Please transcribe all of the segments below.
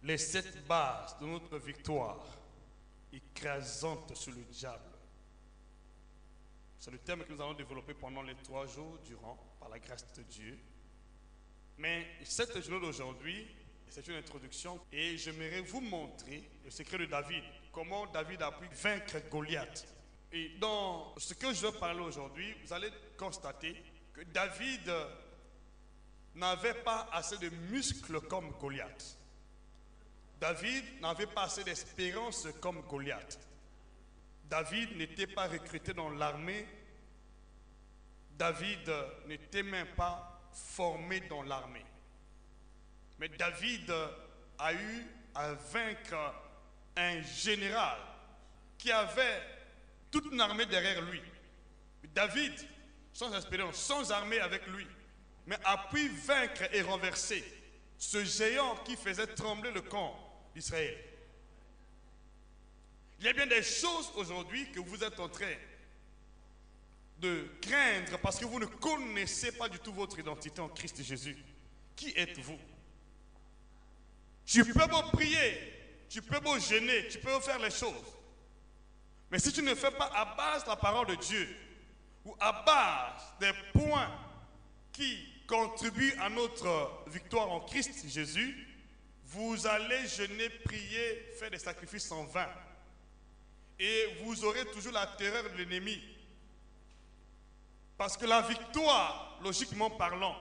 les 7 bases de notre victoire écrasantes sur le diable. C'est le thème que nous allons développer pendant les 3 jours durant, par la grâce de Dieu. Mais cette journée d'aujourd'hui, c'est une introduction et j'aimerais vous montrer le secret de David, comment David a pu vaincre Goliath. Et dans ce que je vais parler aujourd'hui, vous allez constater que David n'avait pas assez de muscles comme Goliath. David n'avait pas assez d'espérance comme Goliath. David n'était pas recruté dans l'armée. David n'était même pas formé dans l'armée. Mais David a eu à vaincre un général qui avait toute une armée derrière lui. David, sans espérance, sans armée avec lui, mais a pu vaincre et renverser ce géant qui faisait trembler le camp d'Israël. Il y a bien des choses aujourd'hui que vous êtes en train de craindre parce que vous ne connaissez pas du tout votre identité en Christ Jésus. Qui êtes-vous? Tu peux beau prier, tu peux beau jeûner, tu peux faire les choses. Mais si tu ne fais pas à base de la parole de Dieu ou à base des points qui contribuent à notre victoire en Christ Jésus, vous allez jeûner, prier, faire des sacrifices en vain. Et vous aurez toujours la terreur de l'ennemi. Parce que la victoire, logiquement parlant,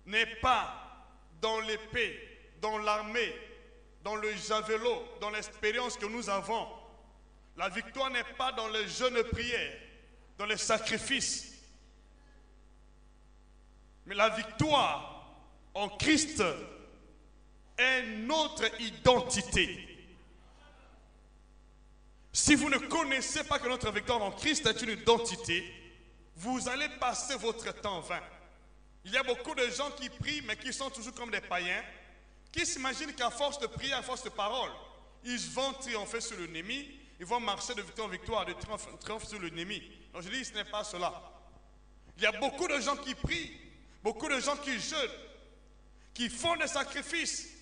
n'est pas dans l'épée, dans l'armée, dans le javelot, dans l'expérience que nous avons. La victoire n'est pas dans les jeûnes prières, dans les sacrifices. Mais la victoire en Christ est notre identité. Si vous ne connaissez pas que notre victoire en Christ est une identité, vous allez passer votre temps en vain. Il y a beaucoup de gens qui prient, mais qui sont toujours comme des païens, qui s'imaginent qu'à force de prier, à force de parole, ils vont triompher sur l'ennemi, ils vont marcher de victoire en victoire, de triomphe sur l'ennemi. Donc je dis, ce n'est pas cela. Il y a beaucoup de gens qui prient, beaucoup de gens qui jeûnent, qui font des sacrifices,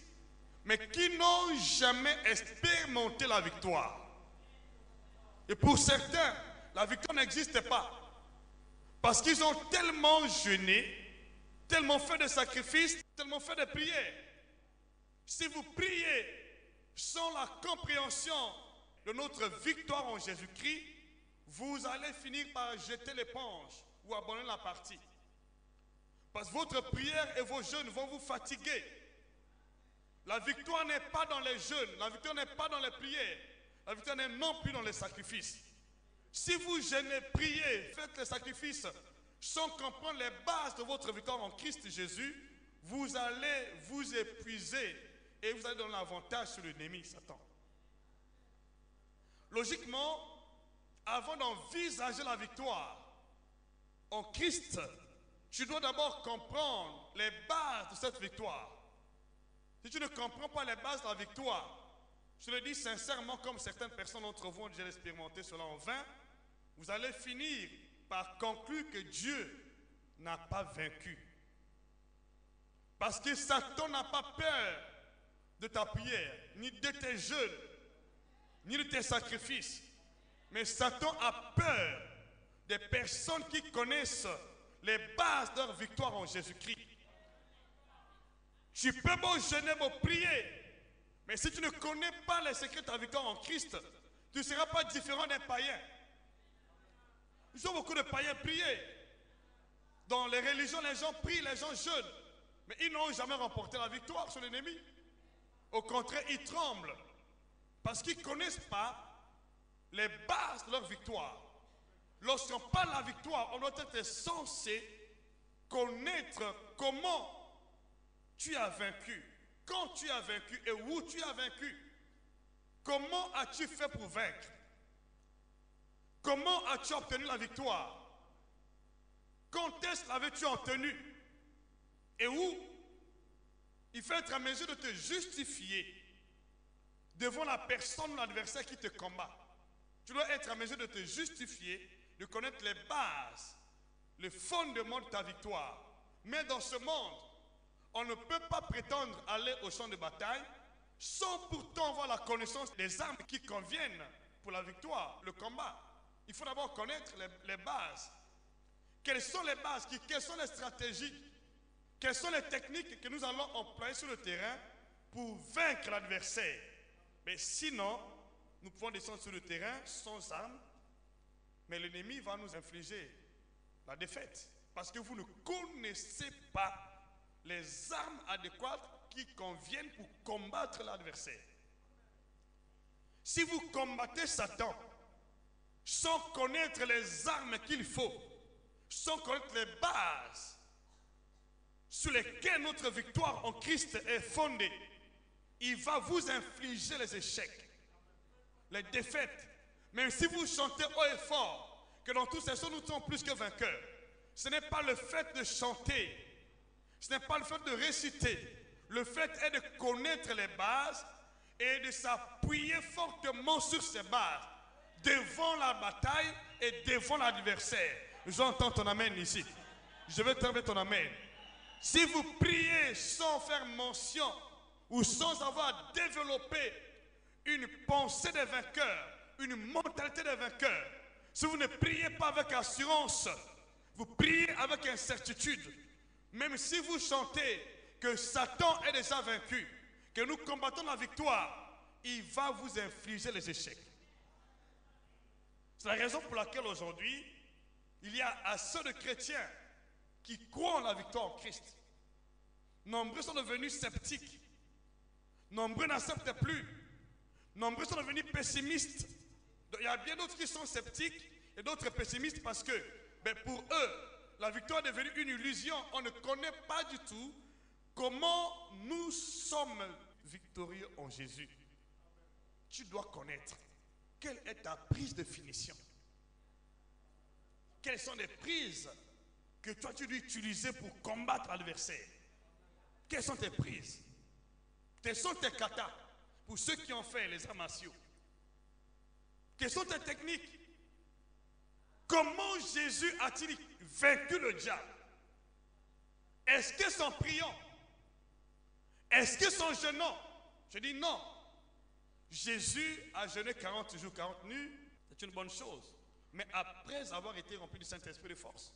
mais qui n'ont jamais expérimenté la victoire. Et pour certains, la victoire n'existe pas. Parce qu'ils ont tellement jeûné, tellement fait de sacrifices, tellement fait de prières. Si vous priez sans la compréhension de notre victoire en Jésus-Christ, vous allez finir par jeter l'éponge ou abandonner la partie. Parce que votre prière et vos jeûnes vont vous fatiguer. La victoire n'est pas dans les jeûnes, la victoire n'est pas dans les prières. La victoire n'est non plus dans les sacrifices. Si vous jeûnez, priez, faites les sacrifices sans comprendre les bases de votre victoire en Christ Jésus, vous allez vous épuiser et vous allez donner l'avantage sur l'ennemi, Satan. Logiquement, avant d'envisager la victoire en Christ, tu dois d'abord comprendre les bases de cette victoire. Si tu ne comprends pas les bases de la victoire, je le dis sincèrement, comme certaines personnes d'entre vous ont déjà expérimenté cela en vain, vous allez finir par conclure que Dieu n'a pas vaincu. Parce que Satan n'a pas peur de ta prière, ni de tes jeûnes, ni de tes sacrifices. Mais Satan a peur des personnes qui connaissent les bases de leur victoire en Jésus-Christ. Tu peux beau jeûner, beau prier, mais si tu ne connais pas les secrets de ta victoire en Christ, tu ne seras pas différent d'un païen. Ils ont beaucoup de païens priés. Dans les religions, les gens prient, les gens jeûnent, mais ils n'ont jamais remporté la victoire sur l'ennemi. Au contraire, ils tremblent parce qu'ils ne connaissent pas les bases de leur victoire. Lorsqu'on parle de la victoire, on doit être censé connaître comment tu as vaincu, quand tu as vaincu et où tu as vaincu. Comment as-tu fait pour vaincre? Comment as-tu obtenu la victoire? Quand est-ce l'avais-tu obtenu? Et où? Il faut être en mesure de te justifier devant la personne ou l'adversaire qui te combat. Tu dois être en mesure de te justifier, de connaître les bases, le fondement de ta victoire. Mais dans ce monde, on ne peut pas prétendre aller au champ de bataille sans pourtant avoir la connaissance des armes qui conviennent pour la victoire, le combat. Il faut d'abord connaître les bases. Quelles sont les bases, quelles sont les stratégies, quelles sont les techniques que nous allons employer sur le terrain pour vaincre l'adversaire. Mais sinon, nous pouvons descendre sur le terrain sans armes, mais l'ennemi va nous infliger la défaite. Parce que vous ne connaissez pas les armes adéquates qui conviennent pour combattre l'adversaire. Si vous combattez Satan sans connaître les armes qu'il faut, sans connaître les bases sur lesquelles notre victoire en Christ est fondée, il va vous infliger les échecs, les défaites. Même si vous chantez haut et fort que dans tous ces choses nous sommes plus que vainqueurs, ce n'est pas le fait de chanter, ce n'est pas le fait de réciter. Le fait est de connaître les bases et de s'appuyer fortement sur ces bases devant la bataille et devant l'adversaire. J'entends ton amen ici. Je vais t'enlever ton amen. Si vous priez sans faire mention ou sans avoir développé une pensée de vainqueur, une mentalité de vainqueur, si vous ne priez pas avec assurance, vous priez avec incertitude, même si vous chantez que Satan est déjà vaincu, que nous combattons la victoire, il va vous infliger les échecs. C'est la raison pour laquelle aujourd'hui, il y a assez de chrétiens qui croient en la victoire en Christ. Nombreux sont devenus sceptiques. Nombreux n'acceptent plus. Nombreux sont devenus pessimistes. Il y a bien d'autres qui sont sceptiques et d'autres pessimistes parce que pour eux, la victoire est devenue une illusion. On ne connaît pas du tout comment nous sommes victorieux en Jésus. Tu dois connaître quelle est ta prise de finition. Quelles sont les prises que toi tu dois utiliser pour combattre l'adversaire? Quelles sont tes prises? Quelles sont tes katas pour ceux qui ont fait les arts martiaux? Quelles sont tes techniques? Comment Jésus a-t-il vaincu le diable? Est-ce que c'est en priant? Est-ce que c'est en jeûnant? Je dis non. Jésus a jeûné 40 jours, 40 nuits, c'est une bonne chose. Mais après avoir été rempli du Saint-Esprit de force,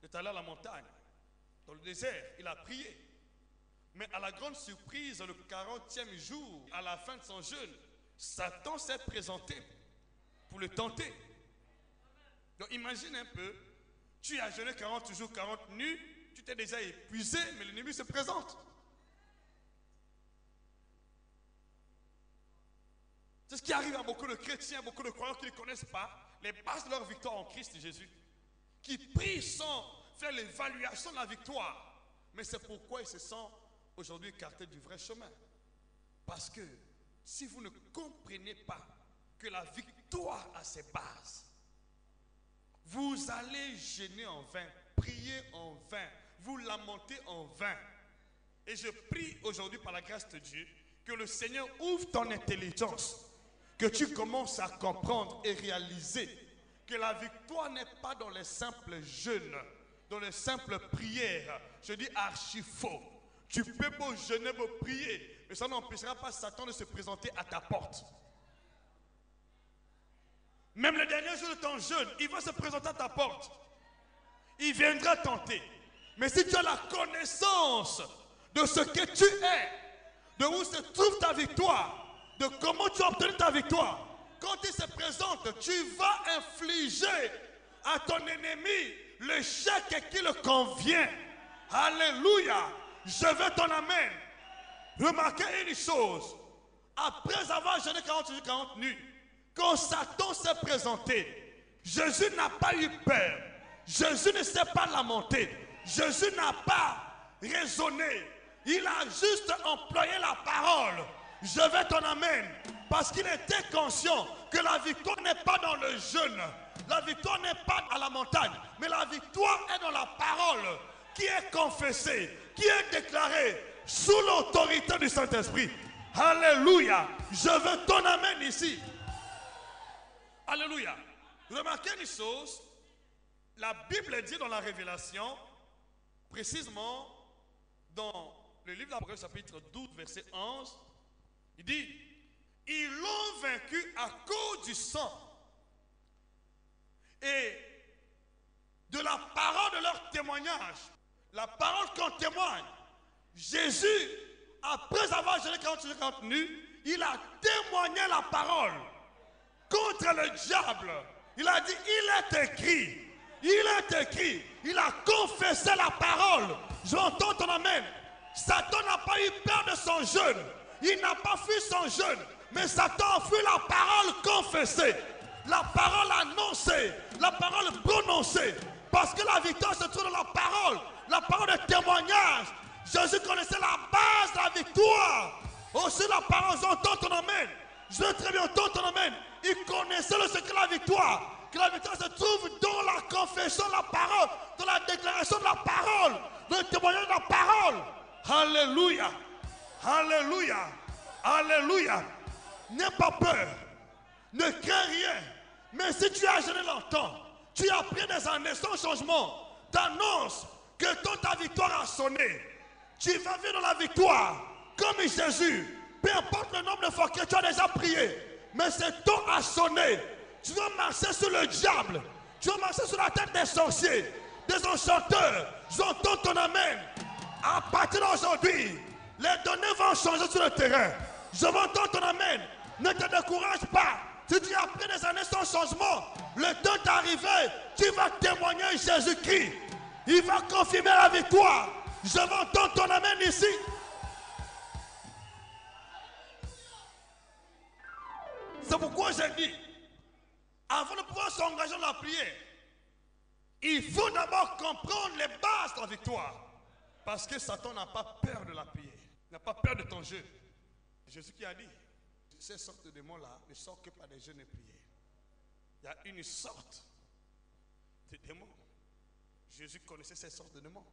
il est allé à la montagne, dans le désert, il a prié. Mais à la grande surprise, le 40e jour, à la fin de son jeûne, Satan s'est présenté pour le tenter. Donc imagine un peu, tu as jeûné 40 jours, 40 nuits, tu t'es déjà épuisé, mais l'ennemi se présente. C'est ce qui arrive à beaucoup de chrétiens, beaucoup de croyants qui ne connaissent pas les bases de leur victoire en Christ Jésus. Qui prient sans faire l'évaluation de la victoire. Mais c'est pourquoi ils se sentent aujourd'hui écartés du vrai chemin. Parce que si vous ne comprenez pas que la victoire a ses bases, vous allez gêner en vain, prier en vain, vous lamenter en vain. Et je prie aujourd'hui par la grâce de Dieu que le Seigneur ouvre ton intelligence, que tu commences à comprendre et réaliser que la victoire n'est pas dans les simples jeûnes, dans les simples prières. Je dis archi faux. Tu peux beau jeûner, beau prier, mais ça n'empêchera pas Satan de se présenter à ta porte. Même le dernier jour de ton jeûne, il va se présenter à ta porte. Il viendra tenter. Mais si tu as la connaissance de ce que tu es, de où se trouve ta victoire, de comment tu as obtenu ta victoire, quand il se présente, tu vas infliger à ton ennemi le chèque qui le convient. Alléluia. Je veux ton amen. Remarquez une chose. Après avoir jeûné 40 jours, 40 nuits, quand Satan s'est présenté, Jésus n'a pas eu peur. Jésus ne s'est pas lamenté. Jésus n'a pas raisonné. Il a juste employé la parole. Je veux ton amen. Parce qu'il était conscient que la victoire n'est pas dans le jeûne. La victoire n'est pas à la montagne. Mais la victoire est dans la parole qui est confessée, qui est déclarée sous l'autorité du Saint-Esprit. Alléluia. Je veux ton amen ici. Alléluia. Remarquez une chose. La Bible dit dans la Révélation, précisément dans le livre d'Apocalypse chapitre 12, verset 11, il dit, ils l'ont vaincu à cause du sang et de la parole de leur témoignage. La parole qu'on témoigne. Jésus, après avoir jeûné 40 nuits, il a témoigné la parole contre le diable. Il a dit, il est écrit, il a confessé la parole. J'entends ton amen. Satan n'a pas eu peur de son jeûne. Il n'a pas fui son jeûne. Mais Satan a fui la parole confessée, la parole annoncée, la parole prononcée. Parce que la victoire se trouve dans la parole de témoignage. Jésus connaissait la base de la victoire. Aussi la parole, j'entends ton amen. Je veux très bien entendre ton amen. Il connaissait le secret de la victoire. Que la victoire se trouve dans la confession de la parole, dans la déclaration de la parole, dans le témoignage de la parole. Alléluia. Alléluia. Alléluia. N'aie pas peur. Ne crains rien. Mais si tu as jeûné longtemps, tu as pris des années sans changement, t'annonces que ta victoire a sonné. Tu vas vivre dans la victoire comme Jésus. Peu importe le nombre de fois que tu as déjà prié, mais ce temps a sonné. Tu vas marcher sur le diable. Tu vas marcher sur la tête des sorciers, des enchanteurs. J'entends ton amen. À partir d'aujourd'hui, les données vont changer sur le terrain. Je vais entendre ton amen. Ne te décourage pas. Si tu as pris des années sans changement, le temps est arrivé. Tu vas témoigner Jésus-Christ. Il va confirmer la victoire. Je vais entendre ton amen ici. C'est pourquoi j'ai dit, avant de pouvoir s'engager dans la prière, il faut d'abord comprendre les bases de la victoire. Parce que Satan n'a pas peur de la prière. Il n'a pas peur de ton jeu. Jésus qui a dit, ces sortes de démons-là ne sortent que par des jeûnes et prières. Il y a une sorte de démons. Jésus connaissait ces sortes de démons.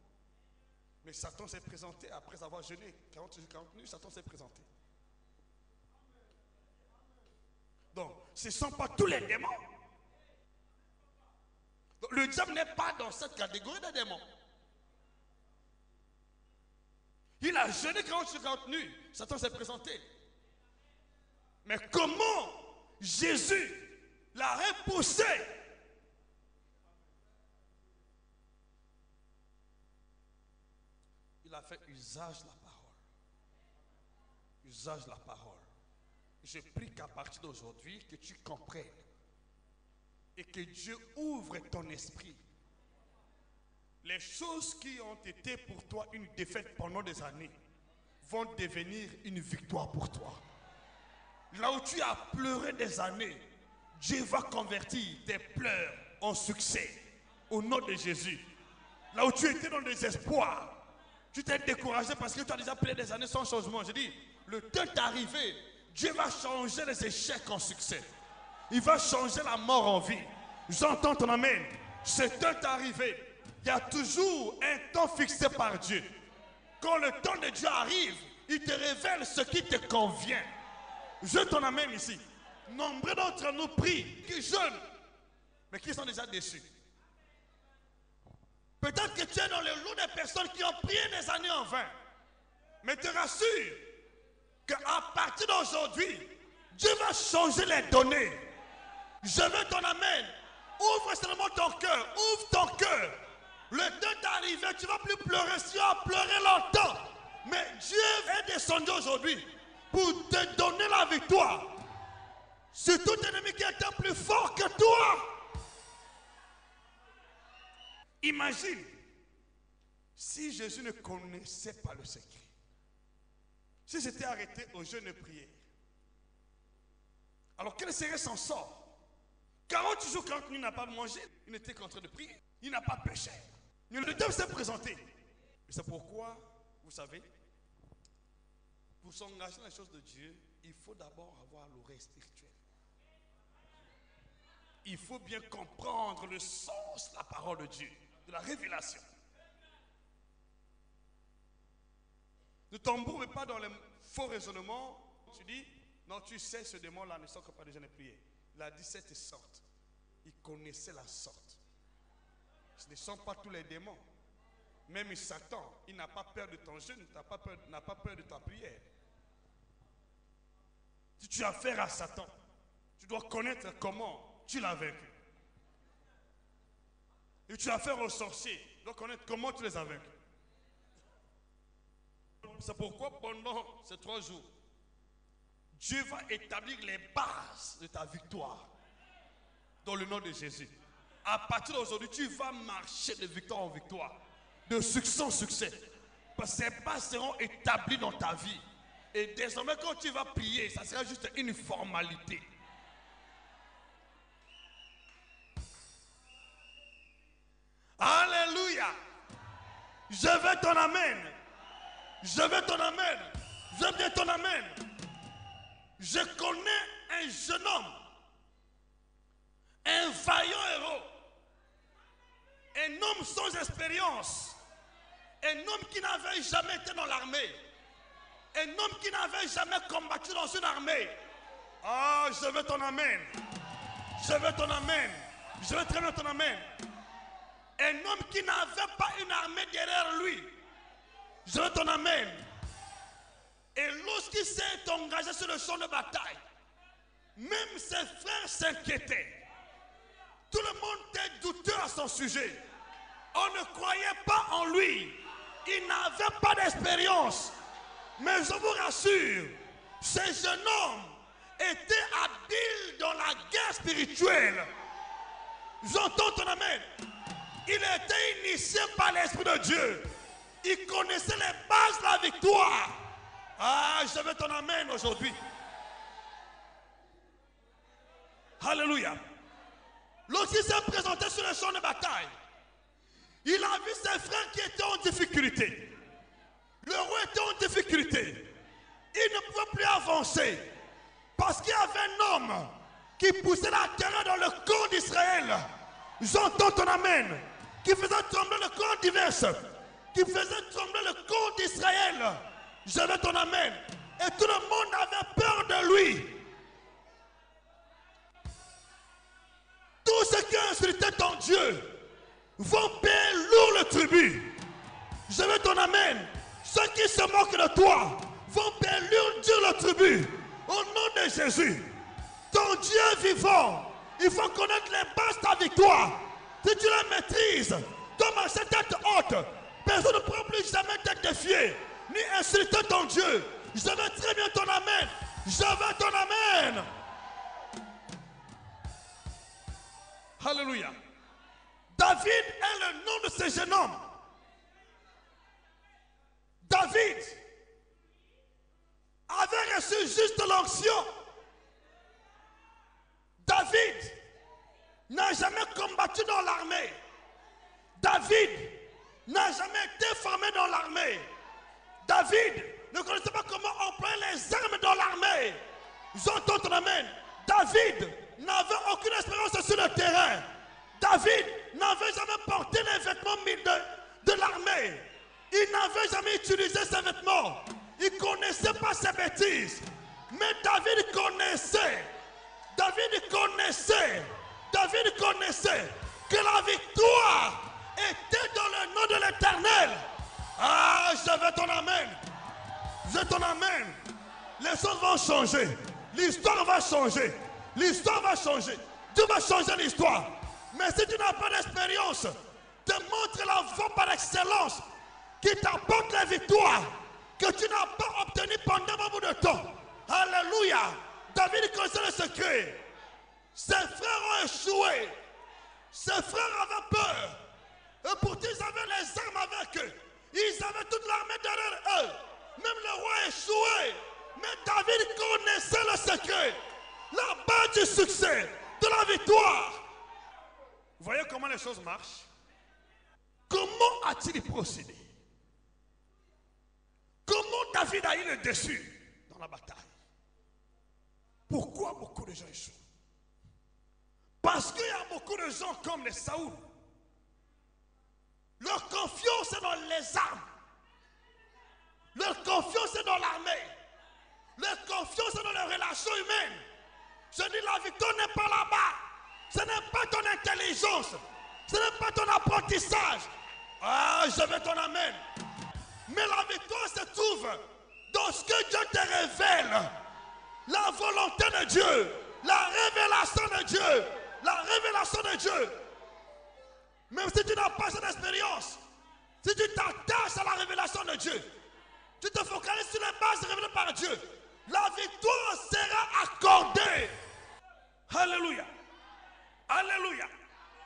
Mais Satan s'est présenté après avoir jeûné 40 nuits, Satan s'est présenté. Donc, ce ne sont pas tous les démons. Donc, le diable n'est pas dans cette catégorie de démons. Il a jeûné 40 nuits, Satan s'est présenté. Mais comment Jésus l'a repoussé? Il a fait usage de la parole. Usage de la parole. Je prie qu'à partir d'aujourd'hui, que tu comprennes et que Dieu ouvre ton esprit. Les choses qui ont été pour toi une défaite pendant des années vont devenir une victoire pour toi. Là où tu as pleuré des années, Dieu va convertir tes pleurs en succès au nom de Jésus. Là où tu étais dans le désespoir, tu t'es découragé parce que tu as déjà pleuré des années sans changement. Je dis, le temps est arrivé. Dieu va changer les échecs en succès. Il va changer la mort en vie. J'entends ton amen. Ce temps est arrivé. Il y a toujours un temps fixé par Dieu. Quand le temps de Dieu arrive, il te révèle ce qui te convient. Je ton amen ici. Nombreux d'entre nous prient, qui jeûnent, mais qui sont déjà déçus. Peut-être que tu es dans le lot des personnes qui ont prié des années en vain. Mais te rassure qu'à partir d'aujourd'hui, Dieu va changer les données. Je veux ton amen. Ouvre seulement ton cœur. Ouvre ton cœur. Le temps est arrivé. Tu ne vas plus pleurer. Tu vas pleurer longtemps. Mais Dieu est descendu aujourd'hui pour te donner la victoire. Sur tout ennemi qui était plus fort que toi. Imagine si Jésus ne connaissait pas le secret. Si c'était arrêté au jeûne et prière. Alors quel serait son sort? 40 jours, 40 nuits, il n'a pas mangé. Il n'était qu'en train de prier. Il n'a pas péché. Mais le diable s'est présenté. Et c'est pourquoi, vous savez, pour s'engager dans les choses de Dieu, il faut d'abord avoir l'oreille spirituelle. Il faut bien comprendre le sens de la parole de Dieu, de la révélation. Ne t'embourbe pas dans les faux raisonnements. Tu dis, non, tu sais, ce démon-là ne sort que par des jeûnes et prières. Il a dit cette sorte. Il connaissait la sorte. Ce ne sont pas tous les démons. Même Satan, il n'a pas peur de ton jeûne, n'a pas peur de ta prière. Si tu as affaire à Satan, tu dois connaître comment tu l'as vaincu. Et tu as affaire aux sorciers, tu dois connaître comment tu les as vaincus. C'est pourquoi pendant ces 3 jours, Dieu va établir les bases de ta victoire. Dans le nom de Jésus. À partir d'aujourd'hui, tu vas marcher de victoire en victoire. De succès en succès. Parce que ces bases seront établies dans ta vie. Et désormais, quand tu vas prier, ça sera juste une formalité. Alléluia. Je veux ton amen. Je veux ton amen. Je veux ton amen. Je connais un jeune homme, un vaillant héros, un homme sans expérience, un homme qui n'avait jamais été dans l'armée, un homme qui n'avait jamais combattu dans une armée. Ah, je veux ton amen. Je veux ton amen. Je veux très bien ton amen. Un homme qui n'avait pas une armée derrière lui. Je veux ton amen. Et lorsqu'il s'est engagé sur le champ de bataille, même ses frères s'inquiétaient. Tout le monde était douteux à son sujet. On ne croyait pas en lui. Il n'avait pas d'expérience. Mais je vous rassure, ce jeune homme était habile dans la guerre spirituelle. J'entends ton amen. Il était initié par l'Esprit de Dieu. Il connaissait les bases de la victoire. Ah, je veux ton amen aujourd'hui. Alléluia. Lorsqu'il s'est présenté sur le champ de bataille, il a vu ses frères qui étaient en difficulté. Le roi était en difficulté. Il ne pouvait plus avancer. Parce qu'il y avait un homme qui poussait la terreur dans le camp d'Israël. J'entends ton amen. Qui faisait trembler le camp divers. Qui faisait trembler le camp d'Israël. Je veux ton amen. Et tout le monde avait peur de lui. Tous ceux qui ont insulté ton Dieu vont payer lourd le tribut. Je veux ton amen. Ceux qui se moquent de toi vont payer dur le tribut. Au nom de Jésus. Ton Dieu est vivant. Il faut connaître les bases de ta victoire. Si tu la maîtrises, tu marches tête haute. Personne ne pourra plus jamais te défier, ni insulter ton Dieu. Je veux très bien ton amen. Je veux ton amen. Alléluia. David est le nom de ce jeune homme. David avait reçu juste l'onction. David n'a jamais combattu dans l'armée. David n'a jamais été formé dans l'armée. David ne connaissait pas comment employer les armes dans l'armée. J'entends ton amen. David n'avait aucune expérience sur le terrain. David n'avait jamais porté les vêtements de l'armée. Il n'avait jamais utilisé ses vêtements. Il ne connaissait pas ses bêtises. Mais David connaissait. David connaissait que la victoire était dans le nom de l'Éternel. Ah, je veux ton amen. Je veux ton amen. Les choses vont changer. L'histoire va changer. L'histoire va changer. Dieu va changer l'histoire. Mais si tu n'as pas d'expérience, démontre la voie par excellence qui t'apporte la victoire que tu n'as pas obtenue pendant un bout de temps. Alléluia. David connaissait le secret. Ses frères ont échoué. Ses frères avaient peur. Et pourtant ils avaient les armes avec eux. Ils avaient toute l'armée derrière eux. Même le roi a échoué. Mais David connaissait le secret. La base du succès, de la victoire. Vous voyez comment les choses marchent? Comment a-t-il procédé? Comment David a eu le dessus dans la bataille? Pourquoi beaucoup de gens échouent? Parce qu'il y a beaucoup de gens comme les Saoul. Leur confiance est dans les armes. Leur confiance est dans l'armée. Leur confiance est dans les relations humaines. Je dis la victoire n'est pas là-bas. Ce n'est pas ton intelligence. Ce n'est pas ton apprentissage. Ah, je veux ton amen. Mais la victoire se trouve dans ce que Dieu te révèle. La volonté de Dieu. La révélation de Dieu. La révélation de Dieu. Même si tu n'as pas cette expérience, si tu t'attaches à la révélation de Dieu, tu te focalises sur les bases révélées par Dieu, la victoire sera accordée. Alléluia. Alléluia.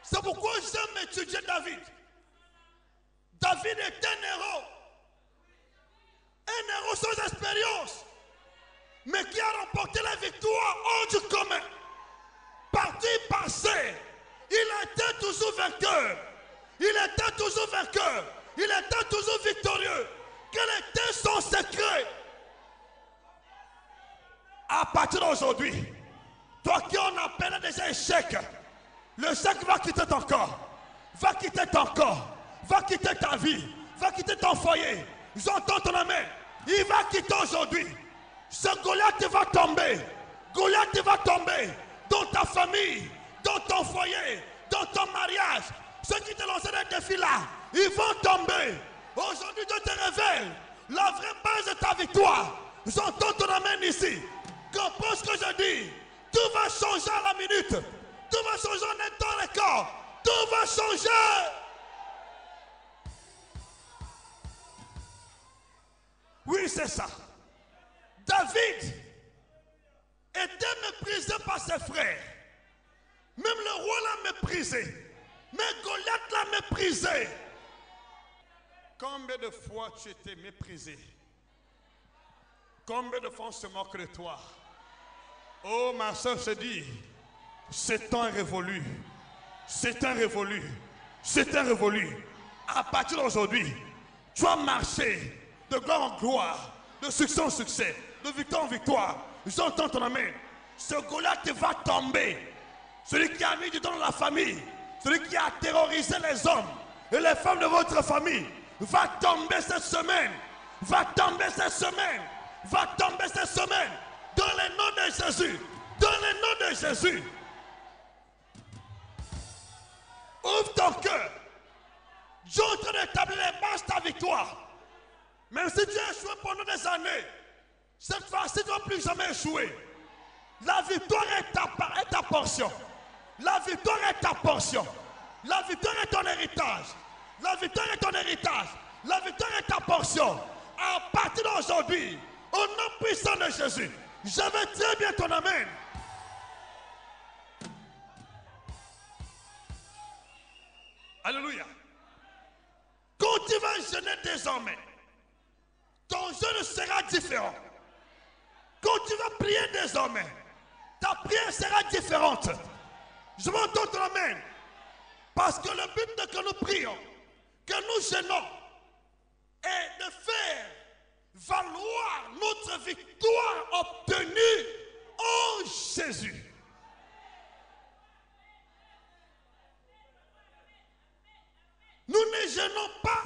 C'est pourquoi j'aime étudier David. David est un héros. Un héros sans expérience, mais qui a remporté la victoire hors du commun. Parti passé, il était toujours vainqueur. Il était toujours vainqueur. Il était toujours victorieux. Quel était son secret? À partir d'aujourd'hui, toi qui en appelles déjà échec, le chèque va quitter ton corps, va quitter ton corps, va quitter ta vie, va quitter ton foyer. J'entends ton amen. Il va quitter aujourd'hui. Ce Goliath va tomber. Goliath va tomber dans ta famille, dans ton foyer, dans ton mariage. Ceux qui te lancent des défis là, ils vont tomber. Aujourd'hui, Dieu te révèle la vraie base de ta victoire. J'entends ton amen ici. Comprends ce que je dis. Tout va changer à la minute. Tout va changer en un temps record. Tout va changer. Oui, c'est ça. David était méprisé par ses frères. Même le roi l'a méprisé. Mais Goliath l'a méprisé. Combien de fois tu étais méprisé? Combien de fois on se moque de toi? Oh, ma soeur se dit, c'est temps révolu. C'est un révolu. C'est un révolu. À partir d'aujourd'hui, tu vas marcher de gloire en gloire, de succès en succès, de victoire en victoire. J'entends ton amen. Ce Goliath va tomber. Celui qui a mis du temps dans la famille, celui qui a terrorisé les hommes et les femmes de votre famille, va tomber cette semaine. Va tomber cette semaine. Va tomber cette semaine. Dans le nom de Jésus. Dans le nom de Jésus. Ouvre ton cœur. Dieu est en train d'établir les bases de ta victoire. Même si tu as échoué pendant des années, cette fois-ci, tu ne vas plus jamais échouer. La victoire est ta portion. La victoire est ta portion. La victoire est ton héritage. La victoire est ton héritage. La victoire est ta portion. À partir d'aujourd'hui, au nom puissant de Jésus, je vais très bien ton amen. Alléluia. Quand tu vas jeûner désormais, ton jeûne sera différent. Quand tu vas prier désormais, ta prière sera différente. Je m'entends ton amen. Parce que le but de que nous prions, que nous jeûnons, est de faire valoir notre victoire obtenue en Jésus. Nous ne jeûnons pas.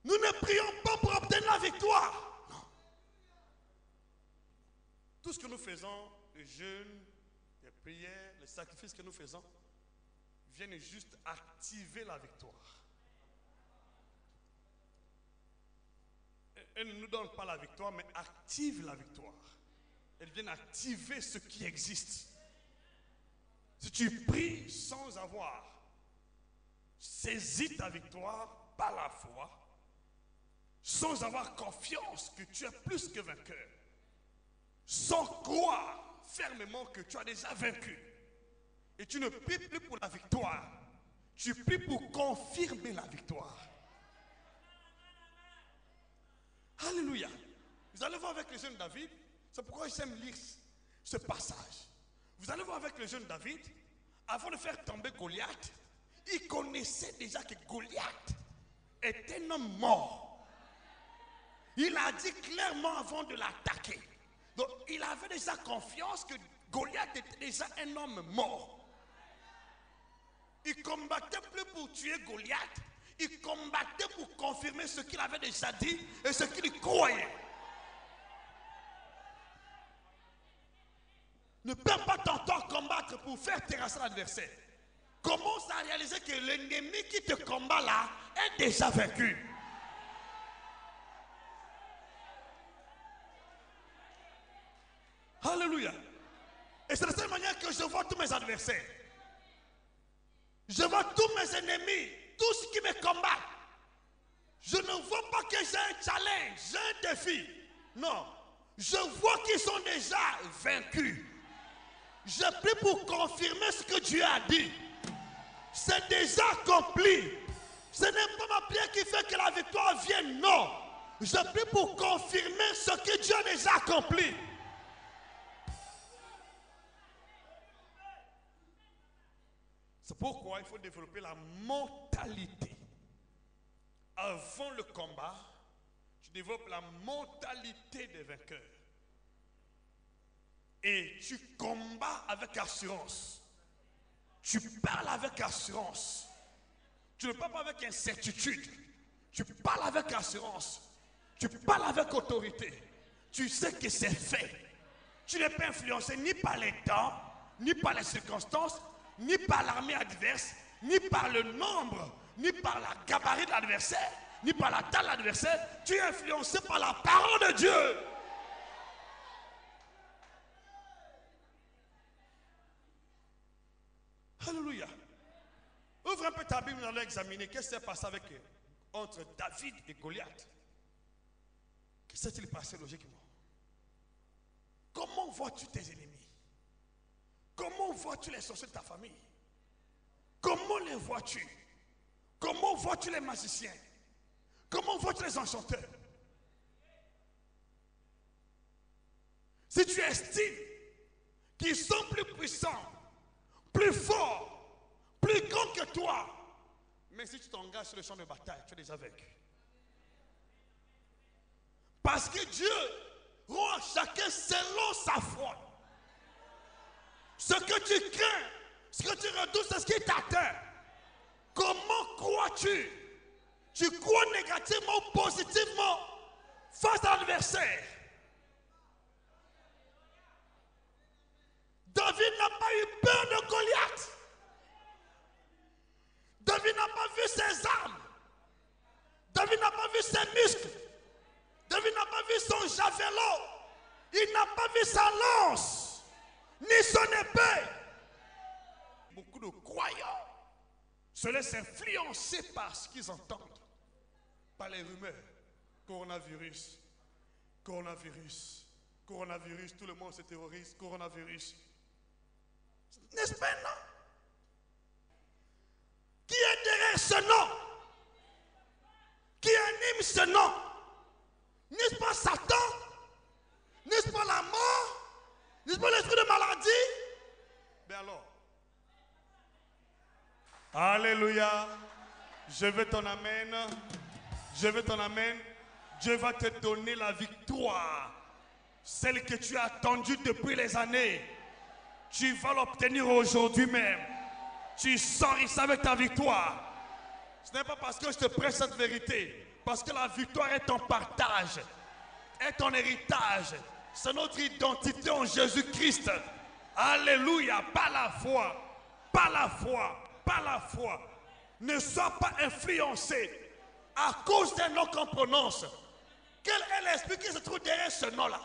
Nous ne prions pas pour obtenir la victoire. Non. Tout ce que nous faisons, le jeûne, les prières, les sacrifices que nous faisons, viennent juste activer la victoire. Elle ne nous donne pas la victoire, mais active la victoire. Elle vient activer ce qui existe. Si tu pries sans avoir saisi ta victoire par la foi, sans avoir confiance que tu es plus que vainqueur, sans croire fermement que tu as déjà vaincu, et tu ne pries plus pour la victoire, tu pries pour confirmer la victoire. Alléluia. Vous allez voir avec le jeune David, c'est pourquoi j'aime lire ce passage. Vous allez voir avec le jeune David, avant de faire tomber Goliath, il connaissait déjà que Goliath est un homme mort. Il a dit clairement avant de l'attaquer. Donc il avait déjà confiance que Goliath était déjà un homme mort. Il combattait plus pour tuer Goliath, il combattait pour confirmer ce qu'il avait déjà dit et ce qu'il croyait. Ne perds pas ton temps à combattre pour faire terrasser l'adversaire. commence à réaliser que l'ennemi qui te combat là est déjà vaincu. Alléluia. Et c'est de cette manière que je vois tous mes adversaires. Je vois tous mes ennemis, tous ceux qui me combattent. Je ne vois pas que j'ai un challenge, j'ai un défi. Non. Je vois qu'ils sont déjà vaincus. Je prie pour confirmer ce que Dieu a dit. C'est déjà accompli. Ce n'est pas ma prière qui fait que la victoire vienne. Non. Je prie pour confirmer ce que Dieu a déjà accompli. C'est pourquoi il faut développer la mentalité. Avant le combat, tu développes la mentalité des vainqueurs. Et tu combats avec assurance. Tu parles avec assurance. Tu ne parles pas avec incertitude. Tu parles avec assurance. Tu parles avec autorité. Tu sais que c'est fait. Tu n'es pas influencé ni par les temps, ni par les circonstances, ni par l'armée adverse, ni par le nombre, ni par la gabarit de l'adversaire, ni par la taille de l'adversaire. Tu es influencé par la parole de Dieu. Alléluia. Ouvre un peu ta Bible, nous allons examiner qu'est-ce qui s'est passé entre David et Goliath. Qu'est-ce qui s'est passé logiquement? Comment vois-tu tes ennemis? Comment vois-tu les sorciers de ta famille? Comment les vois-tu? Comment vois-tu les magiciens? Comment vois-tu les enchanteurs? Si tu estimes qu'ils sont plus puissants, plus forts, plus grands que toi, mais si tu t'engages sur le champ de bataille, tu es déjà vaincu. Parce que Dieu rend à chacun selon sa foi. Ce que tu crains, ce que tu redoutes, c'est ce qui t'atteint. Comment crois-tu? Tu crois négativement ou positivement face à l'adversaire? David n'a pas eu peur de Goliath. David n'a pas vu ses armes. David n'a pas vu ses muscles. David n'a pas vu son javelot. Il n'a pas vu sa lance, ni son épée. Beaucoup de croyants se laissent influencer par ce qu'ils entendent, par les rumeurs. Coronavirus, coronavirus, coronavirus, tout le monde se terrorise, coronavirus. N'est-ce pas, non? Qui est derrière ce nom? Qui anime ce nom? N'est-ce pas Satan? N'est-ce pas la mort? N'est-ce pas l'esprit de maladie? Mais alors? Alléluia. Je veux ton amen. Je veux ton amen. Dieu va te donner la victoire. Celle que tu as attendue depuis les années. Tu vas l'obtenir aujourd'hui même. Tu sors ici avec ta victoire. Ce n'est pas parce que je te prêche cette vérité. Parce que la victoire est ton partage. Est ton héritage. C'est notre identité en Jésus-Christ. Alléluia. Par la foi. Par la foi. Par la foi. Ne sois pas influencé à cause d'un nom qu'on prononce. Quel est l'esprit qui se trouve derrière ce nom-là?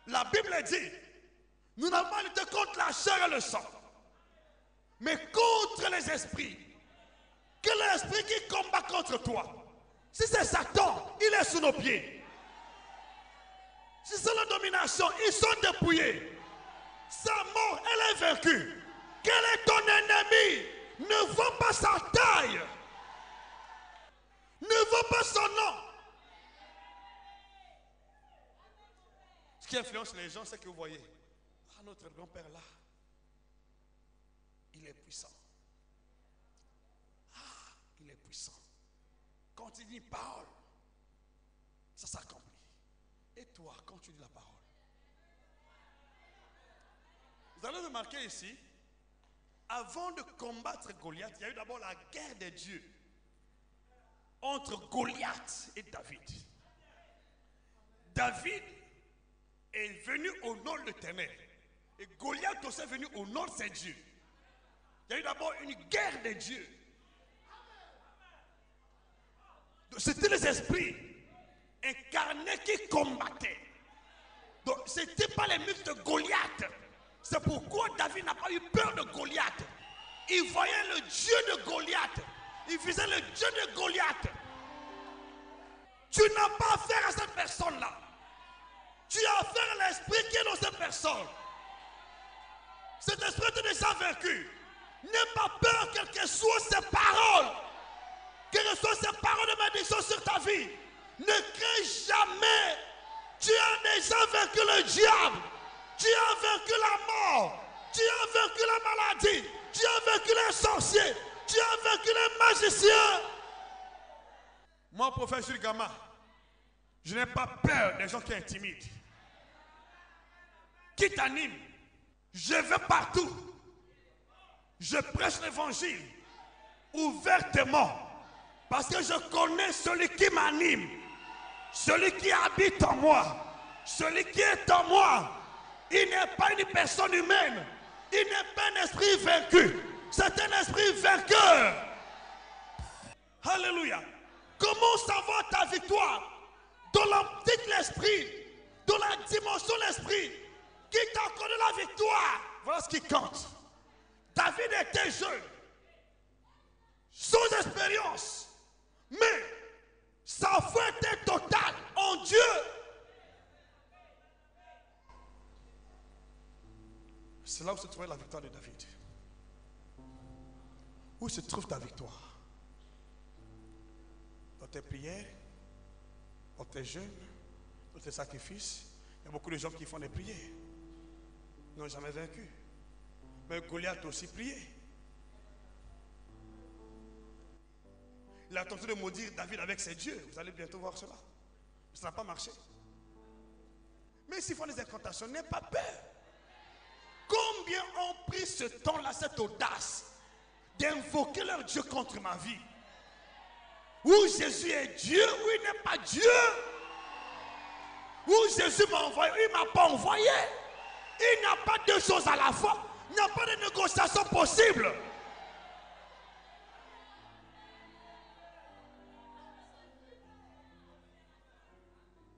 La Bible dit, nous n'avons pas lutté contre la chair et le sang, mais contre les esprits. Quel est l'esprit qui combat contre toi? Si c'est Satan, il est sous nos pieds. Si c'est la domination, ils sont dépouillés. Sa mort, elle est vaincue. Quel est ton ennemi? Ne vois pas sa taille. Ne vois pas son nom. Ce qui influence les gens, c'est que vous voyez, ah, notre grand-père là, il est puissant. Ah, il est puissant. Quand il dit parole, ça s'accomplit. Et toi, quand tu dis la parole, vous allez remarquer ici, avant de combattre Goliath, il y a eu d'abord la guerre des dieux entre Goliath et David. David est venu au nom de l'Éternel. Et Goliath aussi est venu au nom de ses dieux. Il y a eu d'abord une guerre de Dieu. C'était les esprits incarnés qui combattaient. Donc ce n'était pas les muscles de Goliath. C'est pourquoi David n'a pas eu peur de Goliath. Il voyait le Dieu de Goliath. Il visait le Dieu de Goliath. Tu n'as pas affaire à cette personne-là. Tu as affaire à l'esprit qui est dans cette personne. Cet esprit est déjà vaincu. N'aie pas peur, quelles que soient ses paroles. Quelles que soient ces paroles de malédiction sur ta vie. Ne crains jamais. Tu as déjà vaincu le diable. Tu as vaincu la mort. Tu as vaincu la maladie. Tu as vaincu les sorciers. Tu as vaincu les magiciens. Moi, prophète Jules Gama, je n'ai pas peur des gens qui intimident. Qui t'animent. Je vais partout. Je prêche l'évangile ouvertement. Parce que je connais celui qui m'anime. Celui qui habite en moi. Celui qui est en moi. Il n'est pas une personne humaine. Il n'est pas un esprit vaincu. C'est un esprit vainqueur. Alléluia. Comment savoir ta victoire? Dans l'optique de l'esprit, dans la dimension de l'esprit, qui t'a accordé la victoire. Voilà ce qui compte. David était jeune, sans expérience, mais sa foi était totale en Dieu. C'est là où se trouvait la victoire de David. Où se trouve ta victoire? Dans tes prières, dans tes jeûnes, dans tes sacrifices. Il y a beaucoup de gens qui font des prières. Ils n'ont jamais vaincu. Mais Goliath a aussi prié. Il a tenté de maudire David avec ses dieux. Vous allez bientôt voir cela. Ça n'a pas marché. Mais s'ils font des incantations, n'aie pas peur. Combien ont pris ce temps-là, cette audace d'invoquer leur Dieu contre ma vie? Où Jésus est Dieu, où il n'est pas Dieu. Où Jésus m'a envoyé, où il ne m'a pas envoyé. Il n'y a pas deux choses à la fois. Il n'y a pas de négociation possible.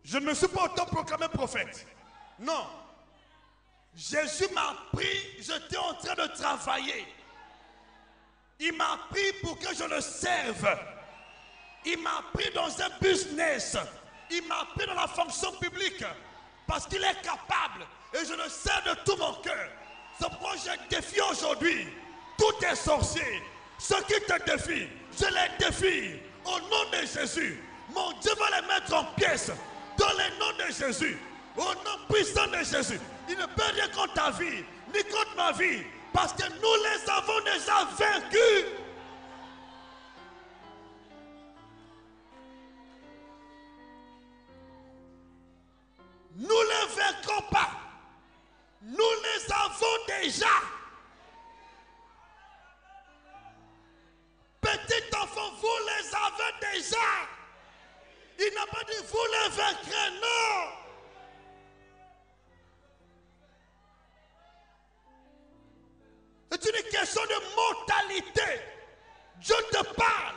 Je ne me suis pas autoproclamé prophète. Non. Jésus m'a pris, j'étais en train de travailler. Il m'a pris pour que je le serve. Il m'a pris dans un business. Il m'a pris dans la fonction publique. Parce qu'il est capable. Et je le sers de tout mon cœur. C'est pourquoi je défie aujourd'hui tous tes sorciers. Ceux qui te défient, je les défie. Au nom de Jésus. Mon Dieu va les mettre en pièces. Dans le nom de Jésus. Au nom puissant de Jésus. Il ne peut rien contre ta vie, ni contre ma vie. Parce que nous les avons déjà vaincus. Nous ne les vaincrons pas. Nous les avons déjà. Petit enfant, vous les avez déjà. Il n'a pas dit vous les vaincrez, non. C'est une question de mentalité. Dieu te parle.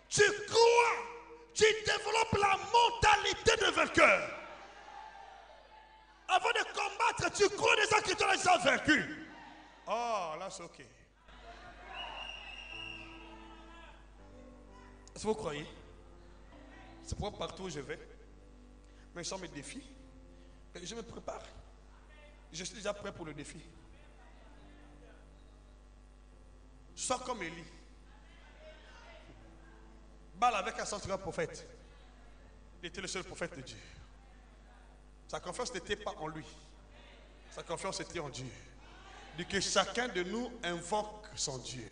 Tu crois. Tu développes la mentalité de vainqueur. Avant de combattre, tu crois déjà que tu as déjà vaincu. Oh, là c'est ok. Est-ce que vous croyez? C'est pourquoi partout où je vais, mes gens me défient. Je me prépare. Je suis déjà prêt pour le défi. Sois comme Élie. Baal avec un centre prophète. Il était le seul prophète de Dieu. Sa confiance n'était pas en lui. Sa confiance était en Dieu. De que chacun de nous invoque son Dieu.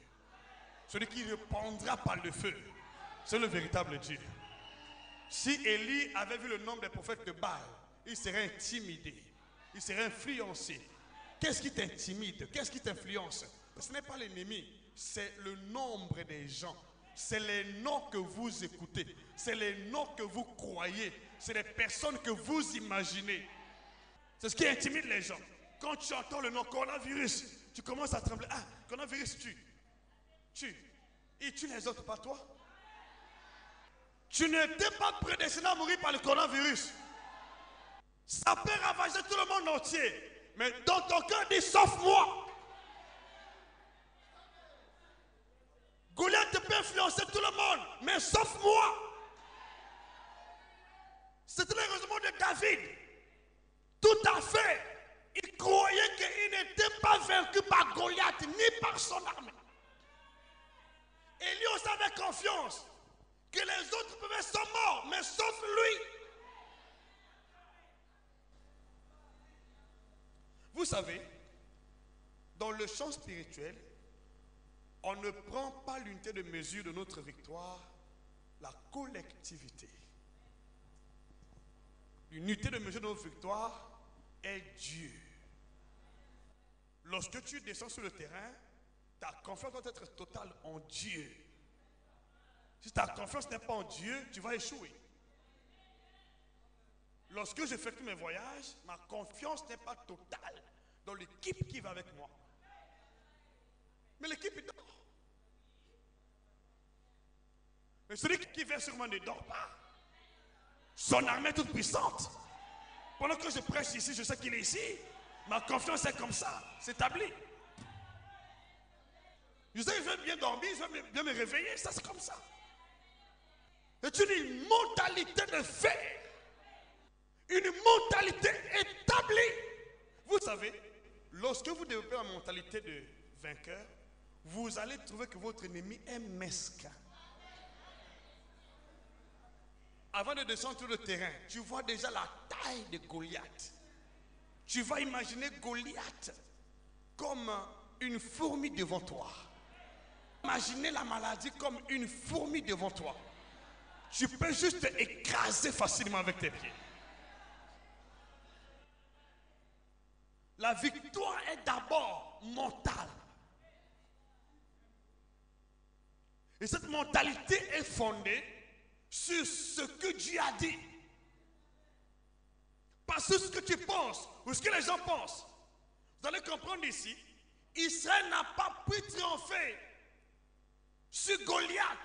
Celui qui répondra par le feu. C'est le véritable Dieu. Si Élie avait vu le nombre des prophètes de Baal, il serait intimidé. Il serait influencé. Qu'est-ce qui t'intimide? Qu'est-ce qui t'influence? Ce n'est pas l'ennemi. C'est le nombre des gens. C'est les noms que vous écoutez. C'est les noms que vous croyez. C'est les personnes que vous imaginez. C'est ce qui intimide les gens. Quand tu entends le nom coronavirus, tu commences à trembler. Ah, coronavirus tue. Il tue les autres, pas toi. Tu n'étais pas prédestiné à mourir par le coronavirus. Ça peut ravager tout le monde entier. Mais dans ton cœur, dis sauf moi. Goliath peut influencer tout le monde, mais sauf moi. C'était le raisonnement de David. Tout à fait. Il croyait qu'il n'était pas vaincu par Goliath, ni par son armée. Et lui aussi avait confiance que les autres pouvaient être morts, mais sauf lui. Vous savez, dans le champ spirituel, on ne prend pas l'unité de mesure de notre victoire, la collectivité. L'unité de mesure de notre victoire est Dieu. Lorsque tu descends sur le terrain, ta confiance doit être totale en Dieu. Si ta confiance n'est pas en Dieu, tu vas échouer. Lorsque j'effectue mes voyages, ma confiance n'est pas totale dans l'équipe qui va avec moi. Mais l'équipe il dort. Mais celui qui vient sur moi ne dort pas. Son armée est toute puissante. Pendant que je prêche ici, je sais qu'il est ici. Ma confiance est comme ça, c'est établi. Je sais que je vais bien dormir, je vais bien me réveiller, ça c'est comme ça. C'est une mentalité de fer. Une mentalité établie. Vous savez, lorsque vous développez la mentalité de vainqueur, vous allez trouver que votre ennemi est mesquin. Avant de descendre sur le terrain, tu vois déjà la taille de Goliath. Tu vas imaginer Goliath comme une fourmi devant toi. Imaginez la maladie comme une fourmi devant toi. Tu peux juste écraser facilement avec tes pieds. La victoire est d'abord mentale. Et cette mentalité est fondée sur ce que Dieu a dit. Pas sur ce que tu penses ou ce que les gens pensent. Vous allez comprendre ici, Israël n'a pas pu triompher sur Goliath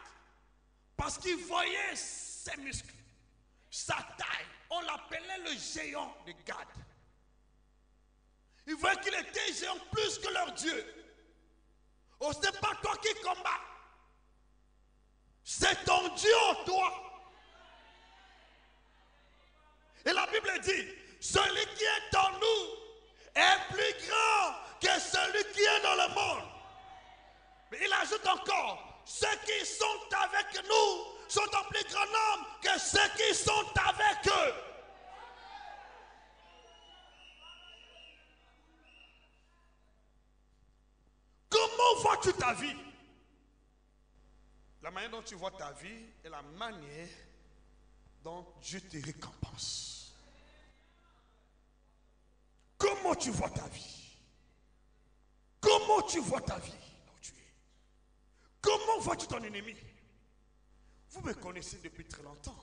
parce qu'il voyait ses muscles, sa taille. On l'appelait le géant de Gad. Il voyait qu'il était géant plus que leur Dieu. Oh, ce n'est pas toi qui combats. C'est ton Dieu en toi. Et la Bible dit, celui qui est en nous est plus grand que celui qui est dans le monde. Mais il ajoute encore, ceux qui sont avec nous sont en plus grand nombre que ceux qui sont avec eux. Comment vois-tu ta vie? La manière dont tu vois ta vie est la manière dont Dieu te récompense. Comment tu vois ta vie? Comment tu vois ta vie là où tu es? Comment vois-tu ton ennemi? Vous me connaissez depuis très longtemps.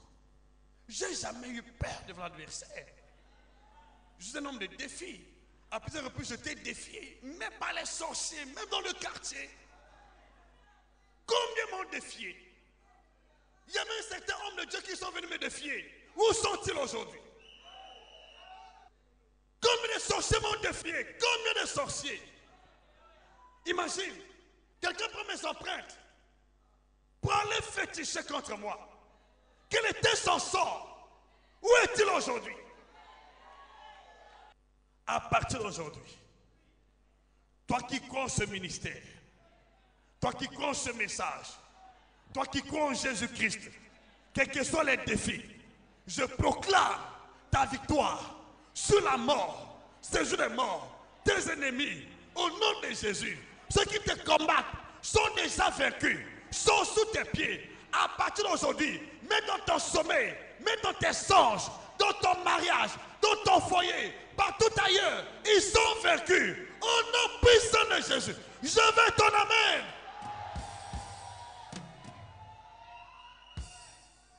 Je n'ai jamais eu peur devant l'adversaire. Je suis un homme de défi. À plusieurs reprises, je t'ai défié, même par les sorciers, même dans le quartier. Combien m'ont défié? Il y a même certains hommes de Dieu qui sont venus me défier. Où sont-ils aujourd'hui? Combien de sorciers m'ont défié? Combien de sorciers? Imagine, quelqu'un prend mes empreintes pour aller féticher contre moi. Quel était son sort? Où est-il aujourd'hui? À partir d'aujourd'hui, toi qui crois en ce ministère, toi qui crois en ce message, toi qui crois en Jésus-Christ, quels que soient les défis, je proclame ta victoire sur la mort, séjour des morts, tes ennemis, au nom de Jésus. Ceux qui te combattent sont déjà vaincus, sont sous tes pieds. À partir d'aujourd'hui, mets dans ton sommeil, mets dans tes songes, dans ton mariage, dans ton foyer, partout ailleurs, ils sont vaincus. Au nom puissant de Jésus, je veux ton amen.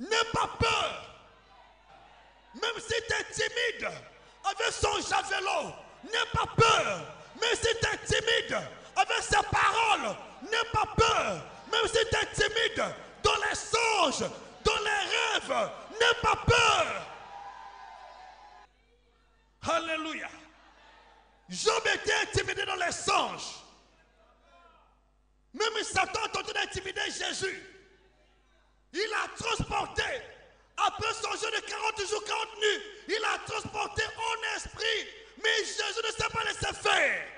N'aie pas peur. Même si tu es timide, avec son javelot, n'aie pas peur. Même si tu es timide, avec ses paroles, N'aie pas peur. Même si tu es timide, dans les songes, dans les rêves, n'aie pas peur. Alléluia. Job était intimidé dans les songes. Même Satan a tenté d'intimider Jésus. Il a transporté, après son jeûne de 40 jours, 40 nuits, il a transporté en esprit. Mais Jésus ne s'est pas laissé faire.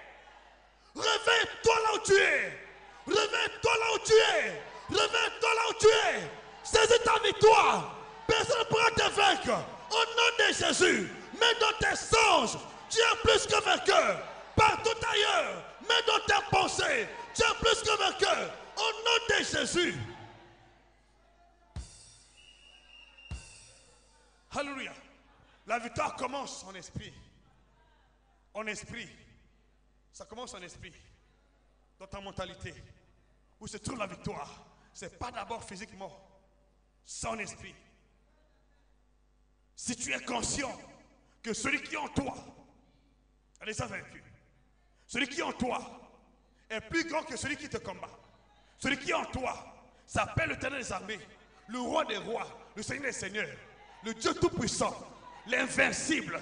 Réveille-toi là où tu es. Réveille-toi là où tu es. Réveille-toi là où tu es. Saisis ta victoire. Personne ne pourra te vaincre. Au nom de Jésus, mets dans tes songes, tu es plus que vainqueur. Partout ailleurs, mets dans tes pensées, tu es plus que vainqueur. Au nom de Jésus. Alléluia. La victoire commence en esprit. En esprit. Ça commence en esprit. Dans ta mentalité. Où se trouve la victoire. Ce n'est pas d'abord physiquement. C'est en esprit. Si tu es conscient que celui qui est en toi a déjà vaincu. Celui qui est en toi est plus grand que celui qui te combat. Celui qui est en toi s'appelle l'Éternel des armées, le roi des rois, le Seigneur des seigneurs, le Dieu tout-puissant, l'invincible,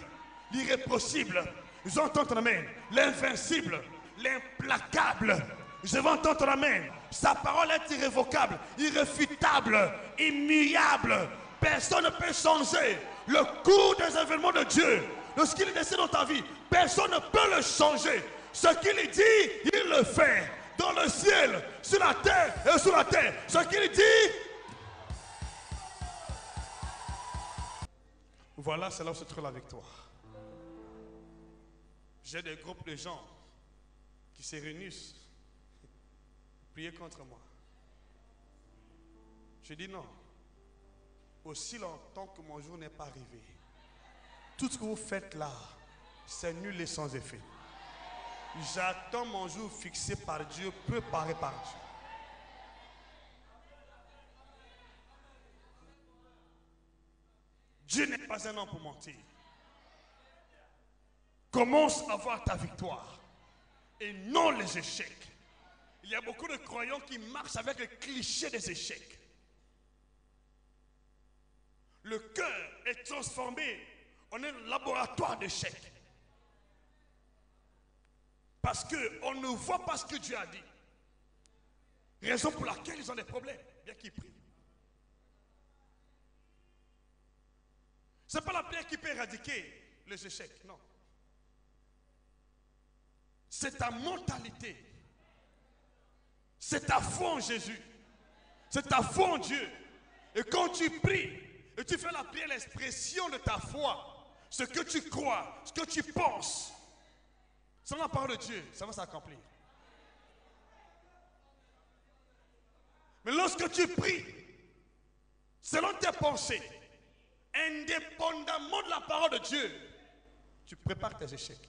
l'irréprochable. Je vais entendre ton amen. L'invincible, l'implacable. Je vais entendre ton amen. Sa parole est irrévocable, irréfutable, immuable. Personne ne peut changer le cours des événements de Dieu. Lorsqu'il décide dans ta vie, personne ne peut le changer. Ce qu'il dit, il le fait. Dans le ciel, sur la terre et sous la terre. Ce qu'il dit. Voilà, c'est là où se trouve la victoire. J'ai des groupes de gens qui se réunissent pour prier contre moi. Je dis non. Aussi longtemps que mon jour n'est pas arrivé, tout ce que vous faites là, c'est nul et sans effet. J'attends mon jour fixé par Dieu, préparé par Dieu. Dieu n'est pas un homme pour mentir. Commence à voir ta victoire et non les échecs. Il y a beaucoup de croyants qui marchent avec le cliché des échecs. Le cœur est transformé en un laboratoire d'échecs. Parce qu'on ne voit pas ce que Dieu a dit. Raison pour laquelle ils ont des problèmes, bien qu'ils prient. Ce n'est pas la prière qui peut éradiquer les échecs, non. C'est ta mentalité. C'est ta foi en Jésus. C'est ta foi en Dieu. Et quand tu pries, et tu fais la prière, l'expression de ta foi, ce que tu crois, ce que tu penses, selon la parole de Dieu, ça va s'accomplir. Mais lorsque tu pries, selon tes pensées, indépendamment de la parole de Dieu, tu prépares tes échecs.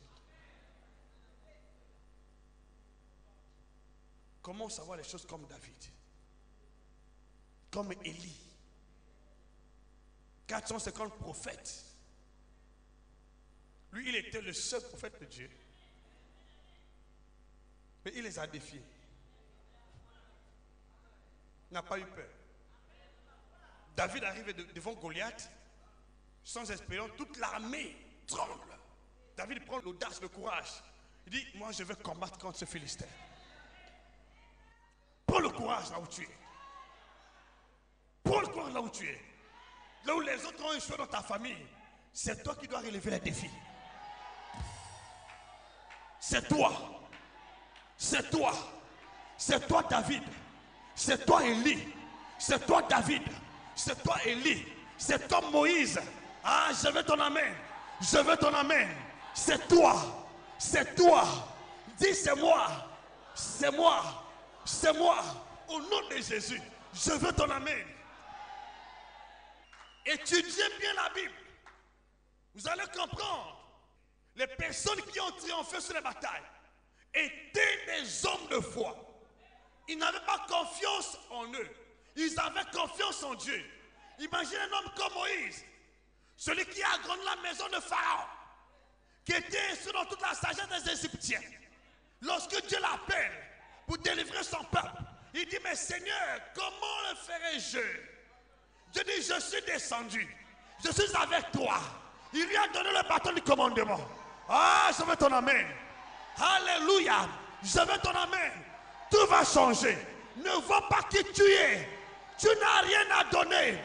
Commence à voir les choses comme David, comme Élie. 450 prophètes. Lui, il était le seul prophète de Dieu. Mais il les a défiés. Il n'a pas eu peur. David arrive devant Goliath, sans expérience, toute l'armée tremble. David prend l'audace, le courage. Il dit, moi je vais combattre contre ce Philistin. Prends le courage là où tu es. Prends le courage là où tu es. Là où les autres ont échoué dans ta famille, c'est toi qui dois relever les défis. C'est toi. C'est toi. C'est toi David. C'est toi Élie. C'est toi David. C'est toi Élie. C'est toi Moïse. Ah, je veux ton amen. Je veux ton amen. C'est toi. C'est toi. Dis c'est moi. C'est moi. C'est moi. Au nom de Jésus. Je veux ton amen. Étudiez bien la Bible. Vous allez comprendre. Les personnes qui ont triomphé sur les batailles étaient des hommes de foi. Ils n'avaient pas confiance en eux. Ils avaient confiance en Dieu. Imaginez un homme comme Moïse, celui qui a agrandi la maison de Pharaon, qui était instruit dans toute la sagesse des Égyptiens. Lorsque Dieu l'appelle pour délivrer son peuple. Il dit, mais Seigneur, comment le ferai-je? Je dis, je suis descendu. Je suis avec toi. Il lui a donné le bâton du commandement. Ah, je veux ton amen. Alléluia. Je veux ton amen. Tout va changer. Ne vois pas qui tu es. Tu n'as rien à donner.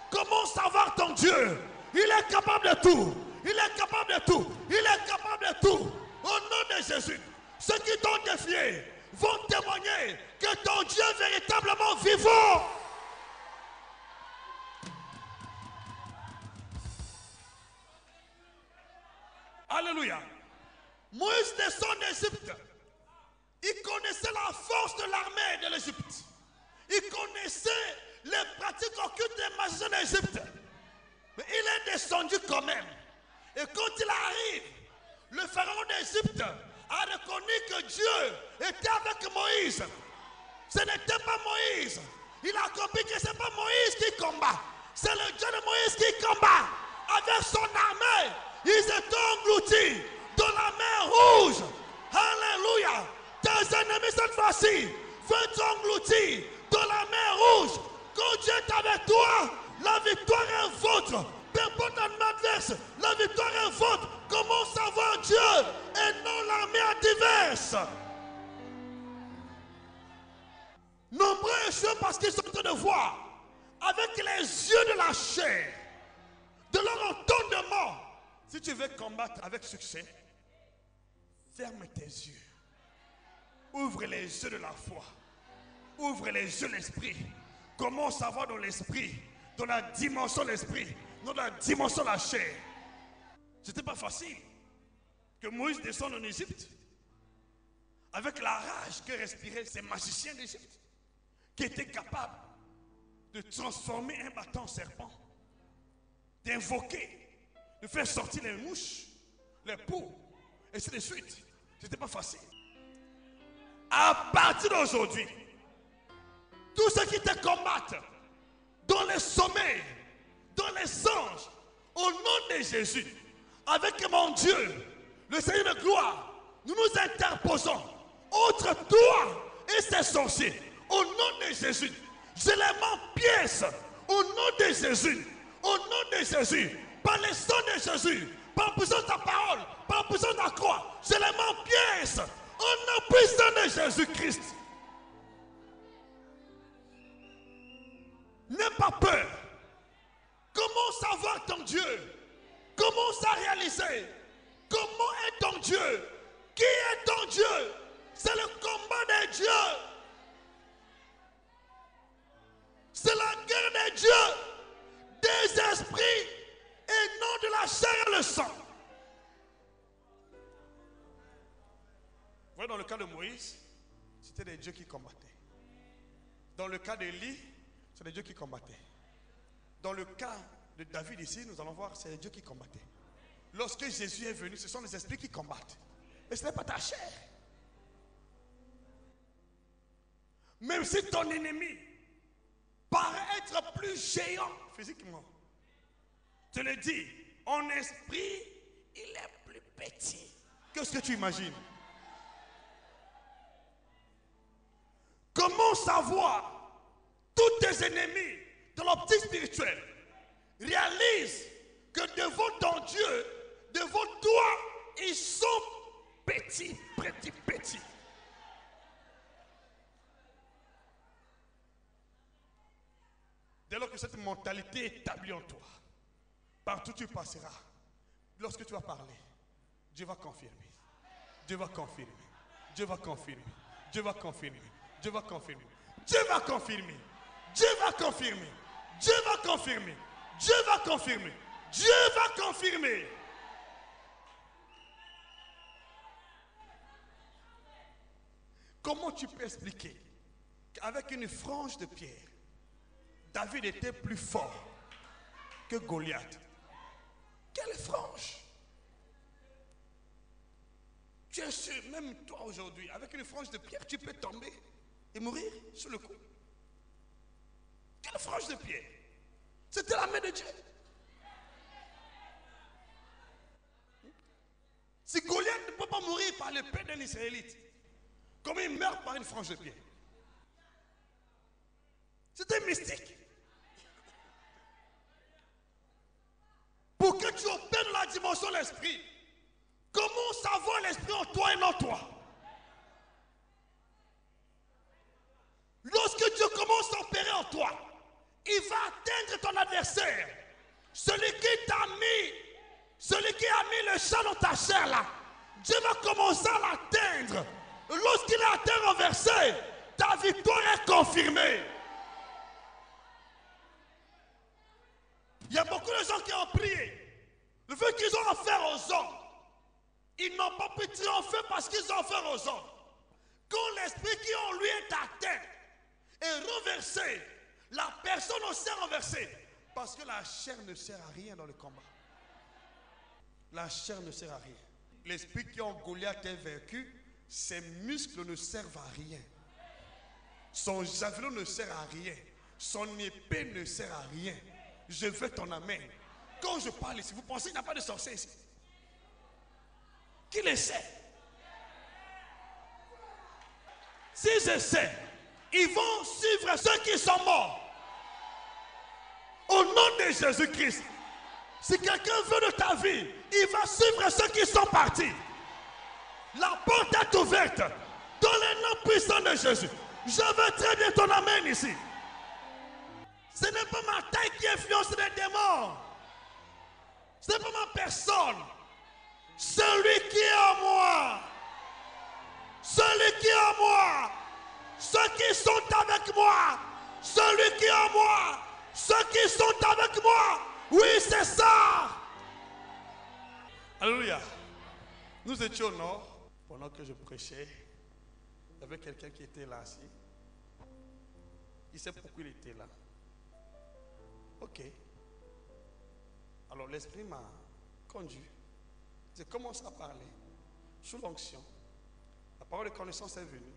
Comment savoir ton Dieu? Il est capable de tout. Il est capable de tout. Il est capable de tout. Au nom de Jésus, ceux qui t'ont défié vont témoigner que ton Dieu est véritablement vivant. Alléluia. Moïse descend d'Égypte. Il connaissait la force de l'armée de l'Égypte. Il connaissait les pratiques occultes des magiciens d'Égypte. Mais il est descendu quand même. Et quand il arrive, le pharaon d'Égypte a reconnu que Dieu était avec Moïse. Ce n'était pas Moïse. Il a compris que ce n'est pas Moïse qui combat. C'est le Dieu de Moïse qui combat. Avec son armée, ils étaient engloutis dans la mer Rouge. Alléluia. Tes ennemis cette fois-ci veulent t'engloutir dans la mer Rouge. Quand Dieu est avec toi, la victoire est vôtre. Peu importe l'ennemi adverse, la victoire est vôtre. Comment savoir Dieu et non l'armée adverse? Nombreux échouent parce qu'ils sont en train de voir avec les yeux de la chair, de leur entendement. Si tu veux combattre avec succès, ferme tes yeux. Ouvre les yeux de la foi. Ouvre les yeux de l'esprit. Comment savoir dans l'esprit, dans la dimension de l'esprit, dans la dimension de la chair? C'était pas facile que Moïse descende en Égypte avec la rage que respiraient ces magiciens d'Égypte, qui étaient capables de transformer un bâton en serpent, d'invoquer, de faire sortir les mouches, les poux, et ainsi de suite. C'était pas facile. À partir d'aujourd'hui, tous ceux qui te combattent dans les sommets, dans les anges, au nom de Jésus, avec mon Dieu, le Seigneur de gloire, nous nous interposons entre toi et ces sorciers. Au nom de Jésus, je les mets en pièces. Au nom de Jésus, au nom de Jésus, par le sang de Jésus, par la puissance de ta parole, par la puissance de ta croix, je les mets en pièces. Au nom puissant de Jésus-Christ. N'aie pas peur. Comment savoir ton Dieu? Comment ça réaliser? Comment est ton Dieu? Qui est ton Dieu? C'est le combat des dieux. C'est la guerre des dieux, des esprits et non de la chair et le sang. Vous voyez, dans le cas de Moïse, c'était des dieux qui combattaient. Dans le cas d'Élie, c'est des dieux qui combattaient. Dans le cas de David ici, nous allons voir, c'est les dieux qui combattaient. Lorsque Jésus est venu, ce sont les esprits qui combattent. Mais ce n'est pas ta chair. Même si ton ennemi paraît être plus géant physiquement, je te le dis, en esprit, il est plus petit. Qu'est-ce que tu imagines? Comment savoir tous tes ennemis dans l'optique spirituelle réalisent que devant ton Dieu, devant toi, ils sont petits, petits, petits. Dès lors que cette mentalité est établie en toi, partout où tu passeras, lorsque tu vas parler, Dieu va confirmer. Dieu va confirmer. Dieu va confirmer. Dieu va confirmer. Dieu va confirmer. Dieu va confirmer. Dieu va confirmer. Dieu va confirmer. Dieu va confirmer. Dieu va confirmer. Comment tu peux expliquer qu'avec une frange de pierre, David était plus fort que Goliath? Quelle frange! Tu es sûr, même toi aujourd'hui, avec une frange de pierre, tu peux tomber et mourir sur le coup. Quelle frange de pierre! C'était la main de Dieu. Si Goliath ne peut pas mourir par l'épée d'un Israélite, Comme il meurt par une frange de pied. C'était mystique. Pour que tu opères la dimension de l'esprit, comment savoir l'esprit en toi et non toi? Lorsque Dieu commence à opérer en toi, il va atteindre ton adversaire. Celui qui t'a mis, celui qui a mis le chat dans ta chair là, Dieu va commencer à l'atteindre. Lorsqu'il est atteint renversé, ta victoire est confirmée. Il y a beaucoup de gens qui ont prié. Le fait qu'ils ont affaire aux hommes, ils n'ont pas pu triompher parce qu'ils ont affaire aux hommes. Quand l'esprit qui en lui est atteint est renversé, la personne aussi est renversée. Parce que la chair ne sert à rien dans le combat. La chair ne sert à rien. L'esprit qui en Goliath est vaincu, ses muscles ne servent à rien. Son javelot ne sert à rien. Son épée ne sert à rien. Je veux ton amen. Quand je parle ici, vous pensez qu'il n'y a pas de sorcier ici? Qui le sait? Si je sais, ils vont suivre ceux qui sont morts. Au nom de Jésus-Christ. Si quelqu'un veut de ta vie, il va suivre ceux qui sont partis. La porte est ouverte. Dans le nom puissant de Jésus. Je veux très bien ton amen ici. Ce n'est pas ma taille qui influence les démons. Ce n'est pas ma personne. Celui qui est en moi. Celui qui est en moi. Ceux qui sont avec moi. Celui qui est en moi. Ceux qui sont avec moi. Oui, c'est ça. Alléluia. Nous étions au nord. Pendant que je prêchais, il y avait quelqu'un qui était là assis. Il sait pourquoi il était là. Ok. Alors l'esprit m'a conduit. J'ai commencé à parler sous l'onction. La parole de connaissance est venue.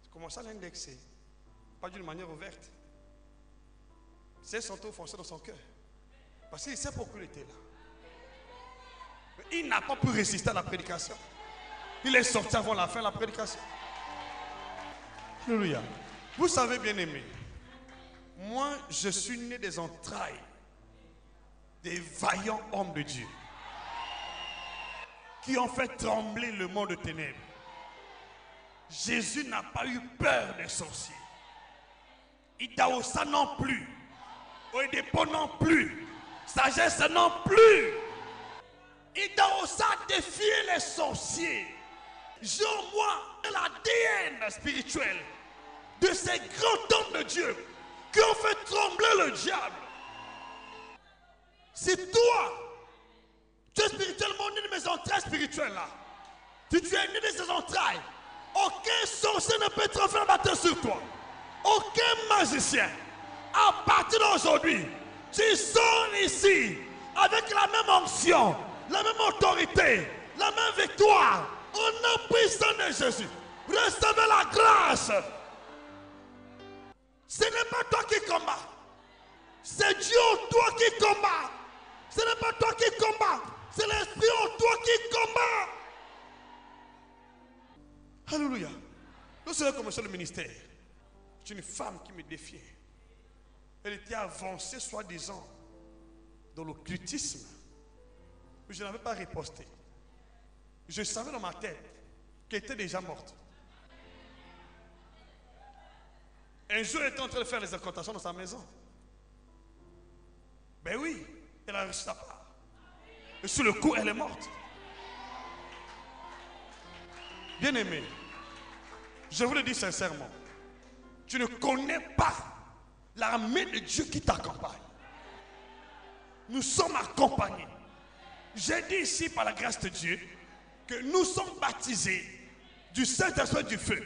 J'ai commencé à l'indexer. Pas d'une manière ouverte. C'est senti offensé dans son cœur. Parce qu'il sait pourquoi il était là. Mais il n'a pas pu résister à la prédication. Il est sorti avant la fin de la prédication. Alléluia. Vous savez, bien aimé, moi je suis né des entrailles des vaillants hommes de Dieu qui ont fait trembler le monde de ténèbres. Jésus n'a pas eu peur des sorciers. Idaosa non plus. Oedepo non plus. Sagesse non plus. Idaosa a défié les sorciers. J'ai en moi l'ADN spirituel de ces grands hommes de Dieu qui ont fait trembler le diable. Si toi, tu es spirituellement né de mes entrailles spirituelles là, si tu es né de ces entrailles, aucun sorcier ne peut te faire battre sur toi. Aucun magicien. À partir d'aujourd'hui, tu sors ici avec la même onction, la même autorité, la même victoire. Au nom puissant de Jésus, recevez la grâce. Ce n'est pas toi qui combats. C'est Dieu en toi qui combat. Ce n'est pas toi qui combats. C'est l'Esprit en toi qui combat. Alléluia. Lorsque j'ai commencé le ministère, c'est une femme qui me défiait. Elle était avancée, soi-disant, dans l'occultisme. Mais je n'avais pas riposté. Je savais dans ma tête qu'elle était déjà morte. Un jour, elle était en train de faire les incantations dans sa maison. Ben oui, elle a reçu sa part. Et sur le coup, elle est morte. Bien-aimé, je vous le dis sincèrement, tu ne connais pas l'armée de Dieu qui t'accompagne. Nous sommes accompagnés. J'ai dit ici par la grâce de Dieu que nous sommes baptisés du Saint-Esprit et du feu.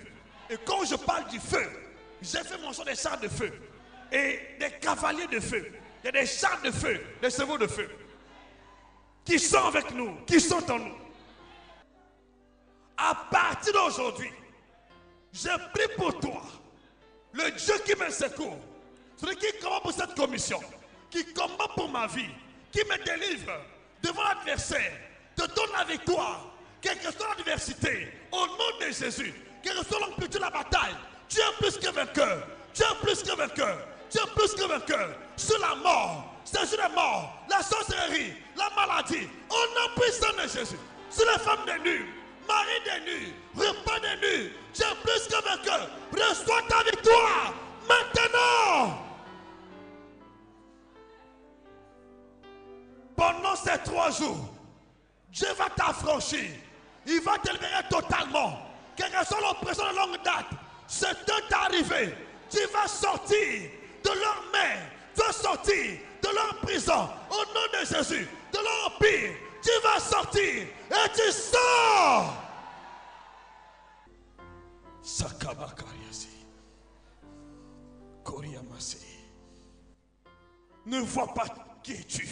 Et quand je parle du feu, j'ai fait mention des chars de feu et des cavaliers de feu. Il y a des chars de feu, des chevaux de feu qui sont avec nous, qui sont en nous. À partir d'aujourd'hui, je prie pour toi, le Dieu qui me secourt, celui qui combat pour cette commission, qui combat pour ma vie, qui me délivre devant l'adversaire, te donne la victoire, quelle que soit l'adversité, au nom de Jésus. quelle que soit l'amplitude de la bataille, tu es plus que vainqueur. Tu es plus que vainqueur. Tu es plus que vainqueur. Sur la mort, c'est sur la mort, la sorcellerie, la maladie, au nom puissant de Jésus. Sur les femmes des nus, mari des nus, repas des nus, tu es plus que vainqueur. Reçois ta victoire maintenant. Pendant ces 3 jours, Dieu va t'affranchir. Il va te libérer totalement. Quelle que soit l'oppression de longue date, c'est temps arrivé. Tu vas sortir de leur main. Tu vas sortir de leur prison. Au nom de Jésus, de leur empire. Tu vas sortir et tu sors. Sakabakariasi. Koriamasi. Ne vois pas qui es-tu.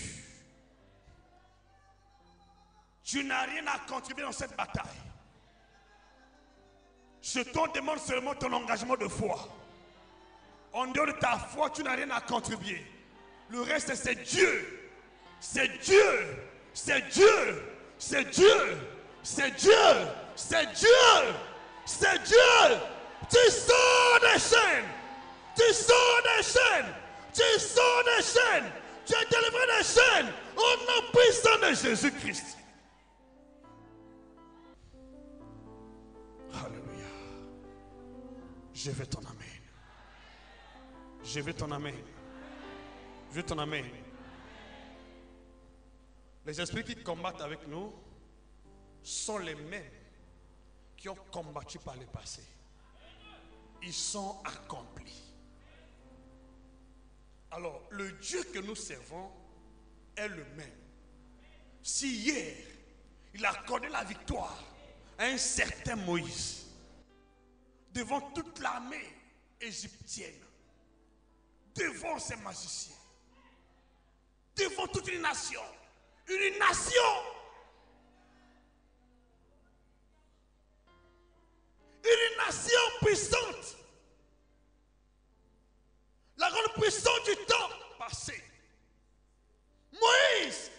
Tu n'as rien à contribuer dans cette bataille. Je t'en demande seulement ton engagement de foi. En dehors de ta foi, tu n'as rien à contribuer. Le reste, c'est Dieu. C'est Dieu. C'est Dieu. C'est Dieu. C'est Dieu. C'est Dieu. C'est Dieu. Tu sors des chaînes. Tu sors des chaînes. Tu sors des chaînes. Tu es délivré des chaînes. Au nom puissant de Jésus-Christ. Alléluia. Je veux ton amen. Je veux ton amen. Je veux ton amen. Les esprits qui combattent avec nous sont les mêmes qui ont combattu par le passé. Ils sont accomplis. Alors, le Dieu que nous servons est le même. Si hier, il a accordé la victoire à un certain Moïse devant toute l'armée égyptienne, devant ces magiciens, devant toute une nation, une nation puissante, la grande puissance du temps passé. Moïse,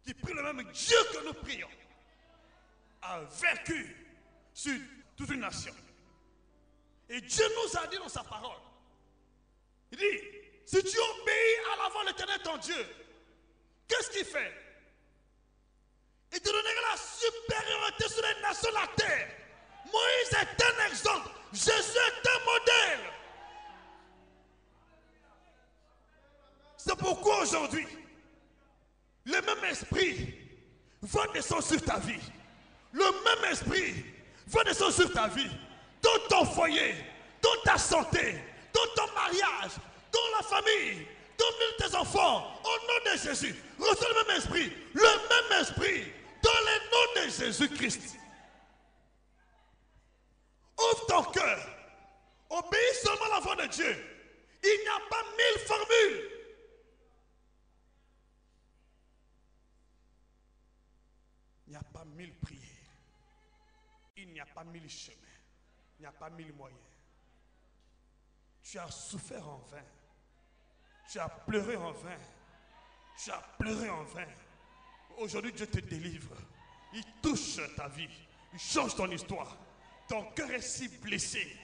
qui prie le même Dieu que nous prions, a vaincu sur toute une nation. Et Dieu nous a dit dans sa parole, il dit, si tu obéis à la voix de l'Éternel ton Dieu, qu'est-ce qu'il fait? Il te donnera la supériorité sur les nations de la terre. Moïse est un exemple. Jésus est un modèle. C'est pourquoi aujourd'hui, le même esprit va descendre sur ta vie. Le même esprit va descendre sur ta vie, dans ton foyer, dans ta santé, dans ton mariage, dans la famille, dans le tes enfants, au nom de Jésus. Reçois le même esprit, dans le nom de Jésus-Christ. Ouvre ton cœur, obéis seulement à la voix de Dieu. Il n'y a pas 1000 formules. Il n'y a pas 1000 prières. Il n'y a pas 1000 chemins. Il n'y a pas 1000 moyens. Tu as souffert en vain. Tu as pleuré en vain. Tu as pleuré en vain. Aujourd'hui, Dieu te délivre. Il touche ta vie. Il change ton histoire. Ton cœur est si blessé.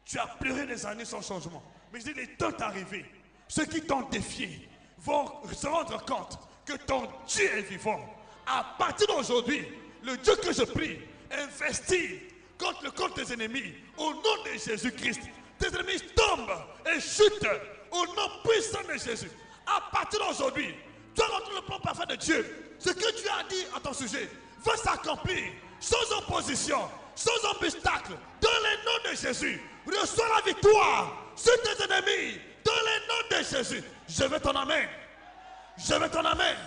Tu as pleuré des années sans changement. Mais il est temps d'arriver. Ceux qui t'ont défié vont se rendre compte que ton Dieu est vivant. À partir d'aujourd'hui, le Dieu que je prie investit contre le compte des ennemis. Au nom de Jésus-Christ, tes ennemis tombent et chutent. Au nom puissant de Jésus. À partir d'aujourd'hui, tu as retrouvé le plan parfait de Dieu. Ce que tu as dit à ton sujet va s'accomplir sans opposition, sans obstacle. Dans le nom de Jésus, reçois la victoire sur tes ennemis. Dans le nom de Jésus, je veux ton amen. Je veux ton amen.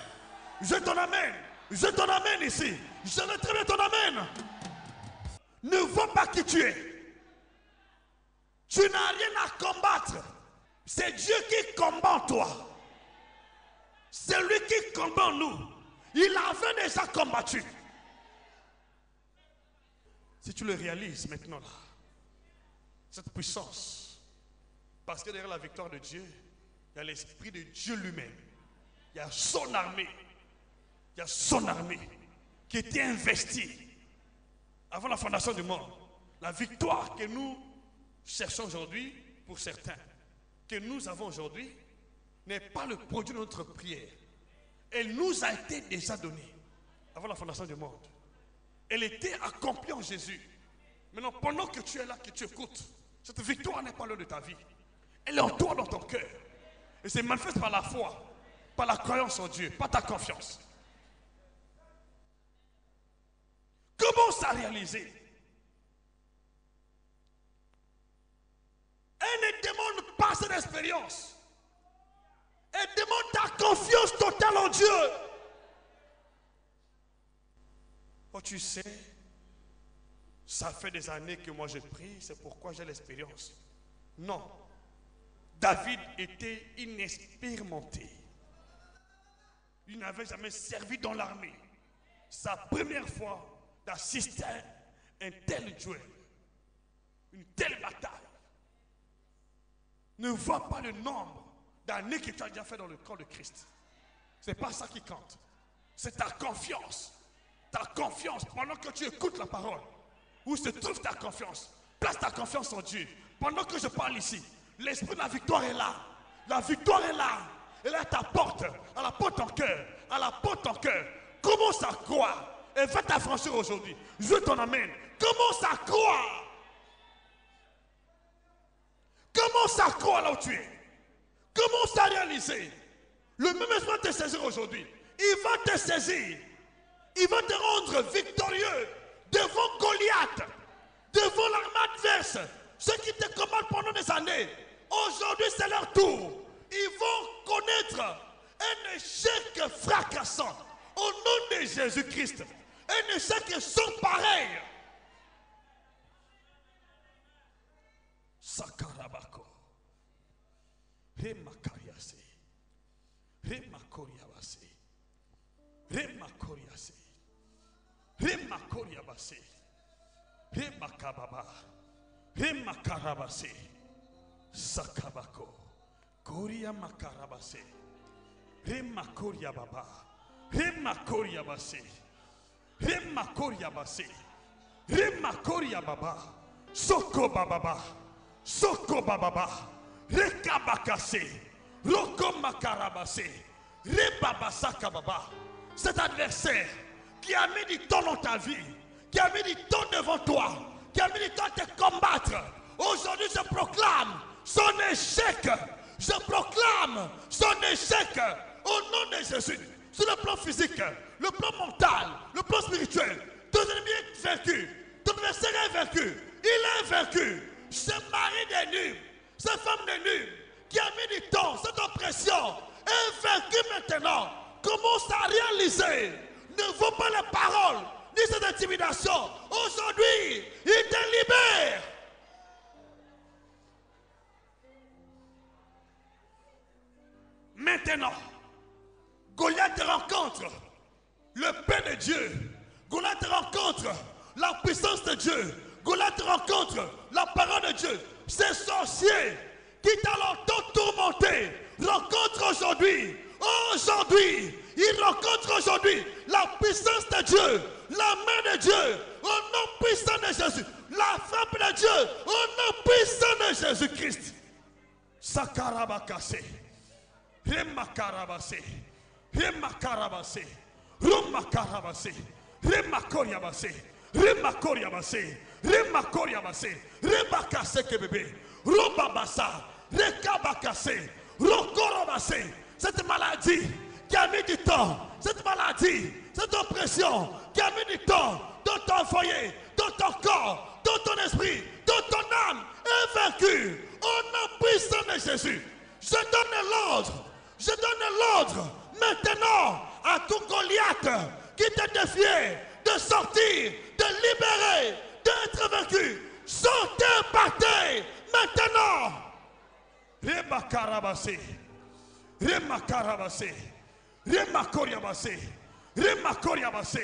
Je veux ton amen. Je ton amène ici. Je veux très bien ton amène. Ne vois pas qui tu es. Tu n'as rien à combattre. C'est Dieu qui combat en toi. C'est lui qui combat en nous. Il avait déjà combattu. Si tu le réalises maintenant là, cette puissance, parce que derrière la victoire de Dieu, il y a l'esprit de Dieu lui-même. Il y a son armée. Il y a son armée qui était investie avant la fondation du monde. La victoire que nous cherchons aujourd'hui, pour certains, que nous avons aujourd'hui, n'est pas le produit de notre prière. Elle nous a été déjà donnée avant la fondation du monde. Elle était accomplie en Jésus. Maintenant, pendant que tu es là, que tu écoutes, cette victoire n'est pas l'heure de ta vie. Elle est en toi, dans ton cœur. Et c'est manifeste par la foi, par la croyance en Dieu, par ta confiance. Commence à réaliser. Elle ne demande pas cette expérience. Elle demande ta confiance totale en Dieu. Oh, tu sais, ça fait des années que moi je prie, c'est pourquoi j'ai l'expérience. Non. David était inexpérimenté. Il n'avait jamais servi dans l'armée. Sa première fois d'assister à un tel duel, une telle bataille. Ne vois pas le nombre d'années que tu as déjà fait dans le corps de Christ. Ce n'est pas ça qui compte. C'est ta confiance. Ta confiance, pendant que tu écoutes la parole, où se trouve ta confiance? Place ta confiance en Dieu. Pendant que je parle ici, l'esprit de la victoire est là. La victoire est là. Elle est à ta porte. Elle apporte ton cœur. Elle apporte ton cœur. Commence à croire. Elle va t'affranchir aujourd'hui. Je veux ton amène. Commence à croire. Commence à croire là où tu es. Commence à réaliser. Le même esprit va te saisir aujourd'hui. Il va te saisir. Il va te rendre victorieux devant Goliath, devant l'armée adverse. Ceux qui te combattent pendant des années, aujourd'hui c'est leur tour. Ils vont connaître un échec fracassant au nom de Jésus-Christ. Un échec sans pareil. Sakarabako. Remakariase. Remakoriabase. Remakoriase. Remakoriabase. Remakababa. Remakarabase. Sakabako. Koria makarabase. Remakoriababa. Remakoriabase. Remakoriabase. Remakoriababa. Soko bababa. Soko bababa. Rekabakase. Roko makarabase. Rebabasaka baba. Cet adversaire qui a mis du temps dans ta vie, qui a mis du temps devant toi, qui a mis du temps à te combattre, aujourd'hui je proclame son échec. Je proclame son échec au nom de Jésus. Sur le plan physique, le plan mental, le plan spirituel, ton ennemi est vaincu, ton adversaire est vaincu, il est vaincu. Ce mari des nues, cette femme des nues qui a mis du temps, cette oppression est vaincu maintenant. Commence à réaliser. Ne vaut pas les paroles ni cette intimidation. Aujourd'hui, il te libère. Maintenant, Goliath rencontre le pain de Dieu. Goliath rencontre la puissance de Dieu. Goliath rencontre la parole de Dieu. Ces sorciers qui t'ont longtemps tourmenté rencontrent aujourd'hui. Aujourd'hui, ils rencontrent aujourd'hui la puissance de Dieu, la main de Dieu, au nom puissant de Jésus, la frappe de Dieu, au nom puissant de Jésus-Christ. Sakarabakase, Remakarabase, Remakarabase, Rumakarabase, Remakoriabase, Remakoriabase, Remakoriabase, Rebakase kebebe, Robabasa, Rekabakase, Rokorabase. Cette maladie qui a mis du temps, cette maladie, cette oppression qui a mis du temps dans ton foyer, dans ton corps, dans ton esprit, dans ton âme, est vaincue au nom puissant de Jésus. Je donne l'ordre maintenant à tout Goliath qui te défiait de sortir, de libérer, d'être vaincu. Sortez, partez maintenant. Rebakarabase. Remakarabase, Remakoriabase, Remakoriabase,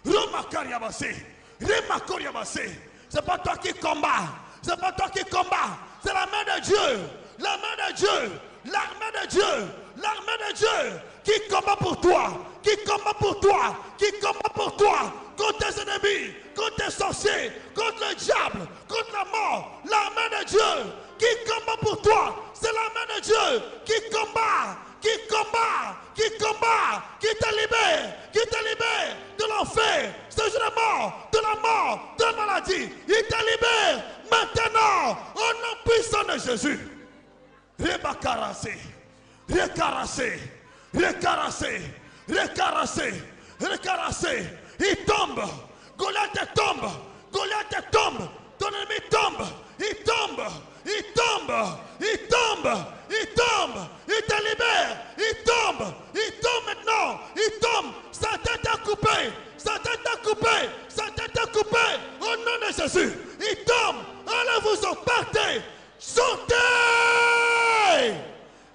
Romakariabase, Remakoriabase. C'est pas toi qui combats, c'est pas toi qui combats, c'est la main de Dieu, la main de Dieu, l'armée de Dieu, l'armée de Dieu qui combat pour toi, qui combat pour toi, qui combat pour toi, contre tes ennemis, contre tes sorciers, contre le diable, contre ce jour de mort, de la mort, de la maladie. Il te libère maintenant au nom puissant de Jésus. Rebacaracé, recaracé, recaracé, recaracé, recaracé. Il tombe. Goliath tombe. Goliath tombe. Ton ennemi tombe. Il tombe. Il tombe. Il tombe. Il tombe. Il te libère. Il tombe. Il tombe maintenant. Il tombe. Sa tête est coupée. Sa tête est coupée. Sa tête est coupée. Au nom de Jésus. Il tombe. Allez-vous-en. Partez. Sautez.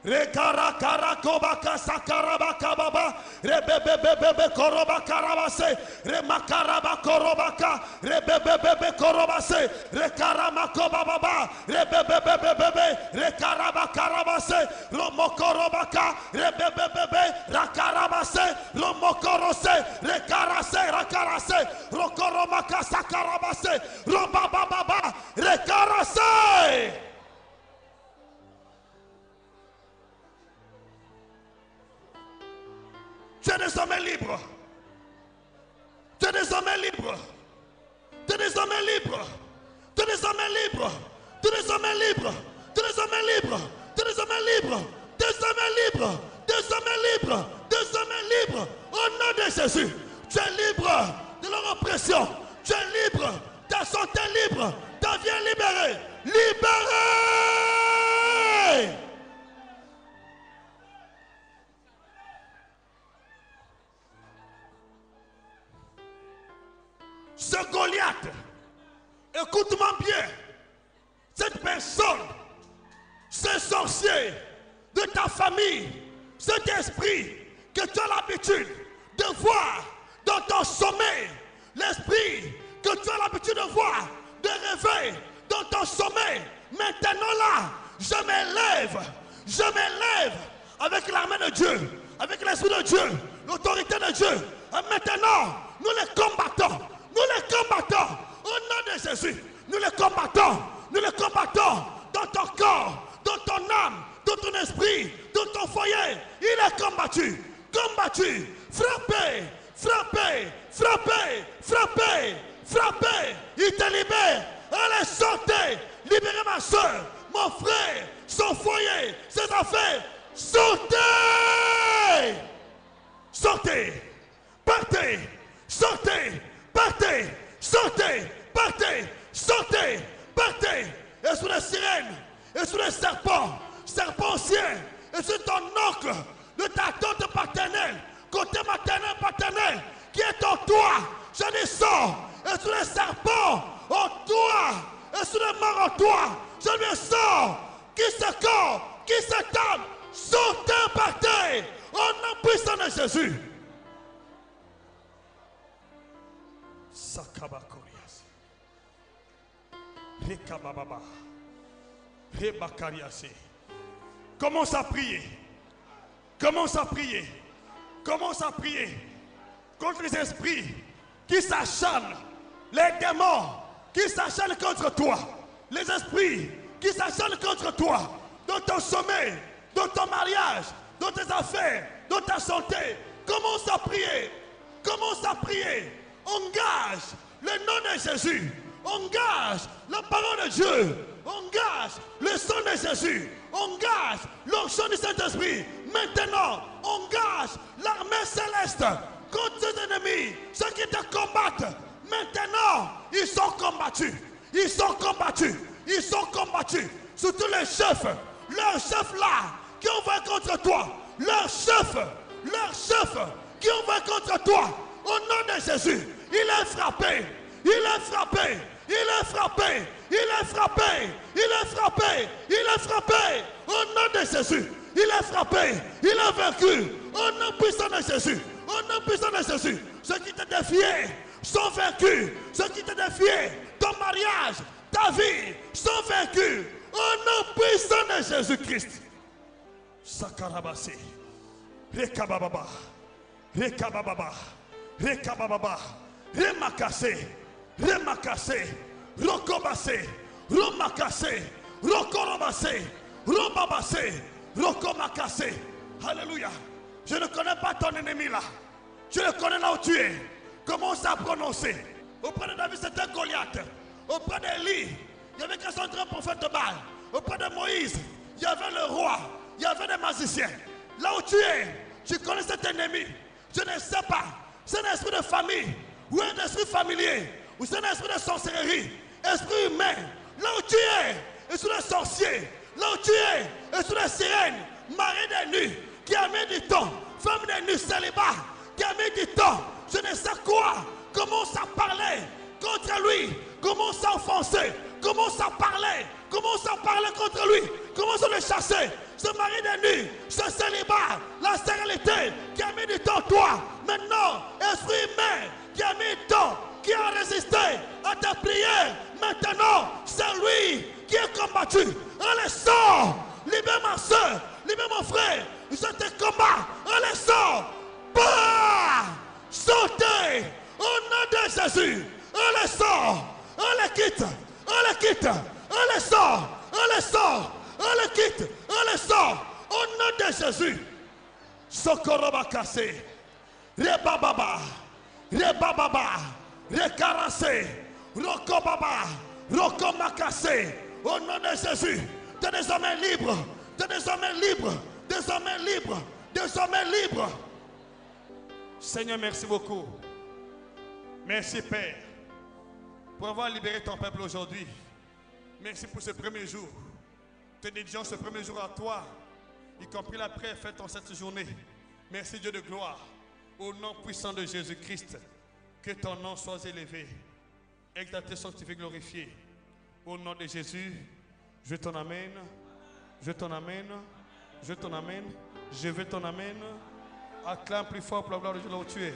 Rekarakarabaka sakarabaka baba rebebebebe korobakarabase remakarabaka rebebebebe korobase rekaramakoba baba rebebebebe rekarabakarabase romokorobaka rebebebebe rakarabase romokorose rekarase rakarase rokoromaka sakarabase robababa rekarase. Tu es désormais libre. Tu es désormais libre. Tu es désormais libre. Tu es désormais libre. Tu es désormais libre. Tu es désormais libre. Tu es désormais libre. Désormais libre. Désormais libre. Désormais libre. Au nom de Jésus. Tu es libre de leur oppression. Tu es libre. Ta santé libre. Ta vie est libérée. Libérée. Ce Goliath, écoute-moi bien, cette personne, ce sorcier de ta famille, cet esprit que tu as l'habitude de voir dans ton sommeil, l'esprit que tu as l'habitude de voir, de rêver dans ton sommeil, maintenant là, je m'élève avec l'armée de Dieu, avec l'esprit de Dieu, l'autorité de Dieu. Et maintenant, nous les combattons. Nous les combattons au nom de Jésus. Nous les combattons. Nous les combattons dans ton corps, dans ton âme, dans ton esprit, dans ton foyer. Il est combattu. Combattu. Frappé. Frappé. Frappé. Frappé. Frappé. Il te libère. Allez, sortez. Libérez ma soeur, mon frère, son foyer, ses affaires. Sortez. Sortez. Partez. Sortez. Partez, sortez, partez, sortez, partez. Et sous les sirènes, et sous les serpents, serpents anciens, et sous ton oncle, de ta tante paternelle, côté maternel, paternel, qui est en toi, je dis sors. Et sous les serpents, en toi, et sous les morts en toi, je dis sors. Qui se corps, qui se table, sortez, partez, au nom puissant de Jésus. Sakabakorias. Rekabababa. Rebakariase. Commence à prier. Commence à prier. Commence à prier contre les esprits qui s'acharnent, les démons qui s'acharnent contre toi, les esprits qui s'acharnent contre toi, dans ton sommeil, dans ton mariage, dans tes affaires, dans ta santé. Commence à prier. Commence à prier. Engage le nom de Jésus. Engage la parole de Dieu. Engage le sang de Jésus. Engage l'onction du Saint-Esprit. Maintenant, engage l'armée céleste contre tes ennemis, ceux qui te combattent. Maintenant, ils sont combattus. Ils sont combattus. Ils sont combattus. Surtout les chefs. Leurs chefs là qui ont vaincu contre toi. Leurs chefs qui ont vaincu contre toi. Au nom de Jésus, il est frappé. Il est frappé. Il est frappé. Il est frappé. Il est frappé. Il est frappé. Au nom de Jésus, il est frappé. Il est vaincu. Au nom puissant de Jésus. Au nom puissant de Jésus. Ceux qui te défiaient sont vaincus. Ceux qui te défiaient, ton mariage, ta vie, sont vaincus. Au nom puissant de Jésus-Christ. Sakarabase. Rekabababa. Rekabababa. Rekabababa. Remakase. Remakase. Rokobase. Romakase. Rokorobase. Robabase. Rokomakase. Alléluia. Je ne connais pas ton ennemi là. Je le connais là où tu es. commence à prononcer. Auprès de David, c'était Goliath. Auprès d'Élie, il y avait 430 prophètes de Baal. Auprès de Moïse, il y avait le roi. Il y avait des magiciens. Là où tu es, tu connais cet ennemi. Je ne sais pas. C'est un esprit de famille, ou un esprit familier, ou c'est un esprit de sorcellerie, esprit humain. Là où tu es, esprit de sorcier. Là où tu es, esprit de sirène, mari des nus, qui a mis du temps, femme des nus, célibat, qui a mis du temps, je ne sais quoi, commence à parler contre lui, commence à offenser, commence à parler contre lui, commence à le chasser. Ce mari des nus, ce célibat, la stérilité qui a mis du temps, toi, maintenant, esprit humain qui a mis du temps, qui a résisté à ta prière, maintenant, c'est lui qui est combattu. Allez, sors, libère ma soeur, libère mon frère, je te combat, allez, sors, bah, sautez, au nom de Jésus, allez, sors, allez, quitte, allez, sors, allez, sors, allez, quitte, allez, sors, au nom de Jésus. Sokoroba cassé, rebababa, rekarase, rokobaba, rokomakase, au nom de Jésus. Tu es désormais libre, tu es désormais libre, désormais libre, désormais libre. Seigneur, merci beaucoup. Merci Père pour avoir libéré ton peuple aujourd'hui. Merci pour ce premier jour. Te dédions ce premier jour à toi, y compris la prière faite en cette journée. Merci Dieu de gloire. Au nom puissant de Jésus-Christ, que ton nom soit élevé, exalté, sanctifié, glorifié. Au nom de Jésus, je t'en amène, je t'en amène, je t'en amène, je veux t'en amène. Acclame plus fort pour la gloire de Dieu là où tu es.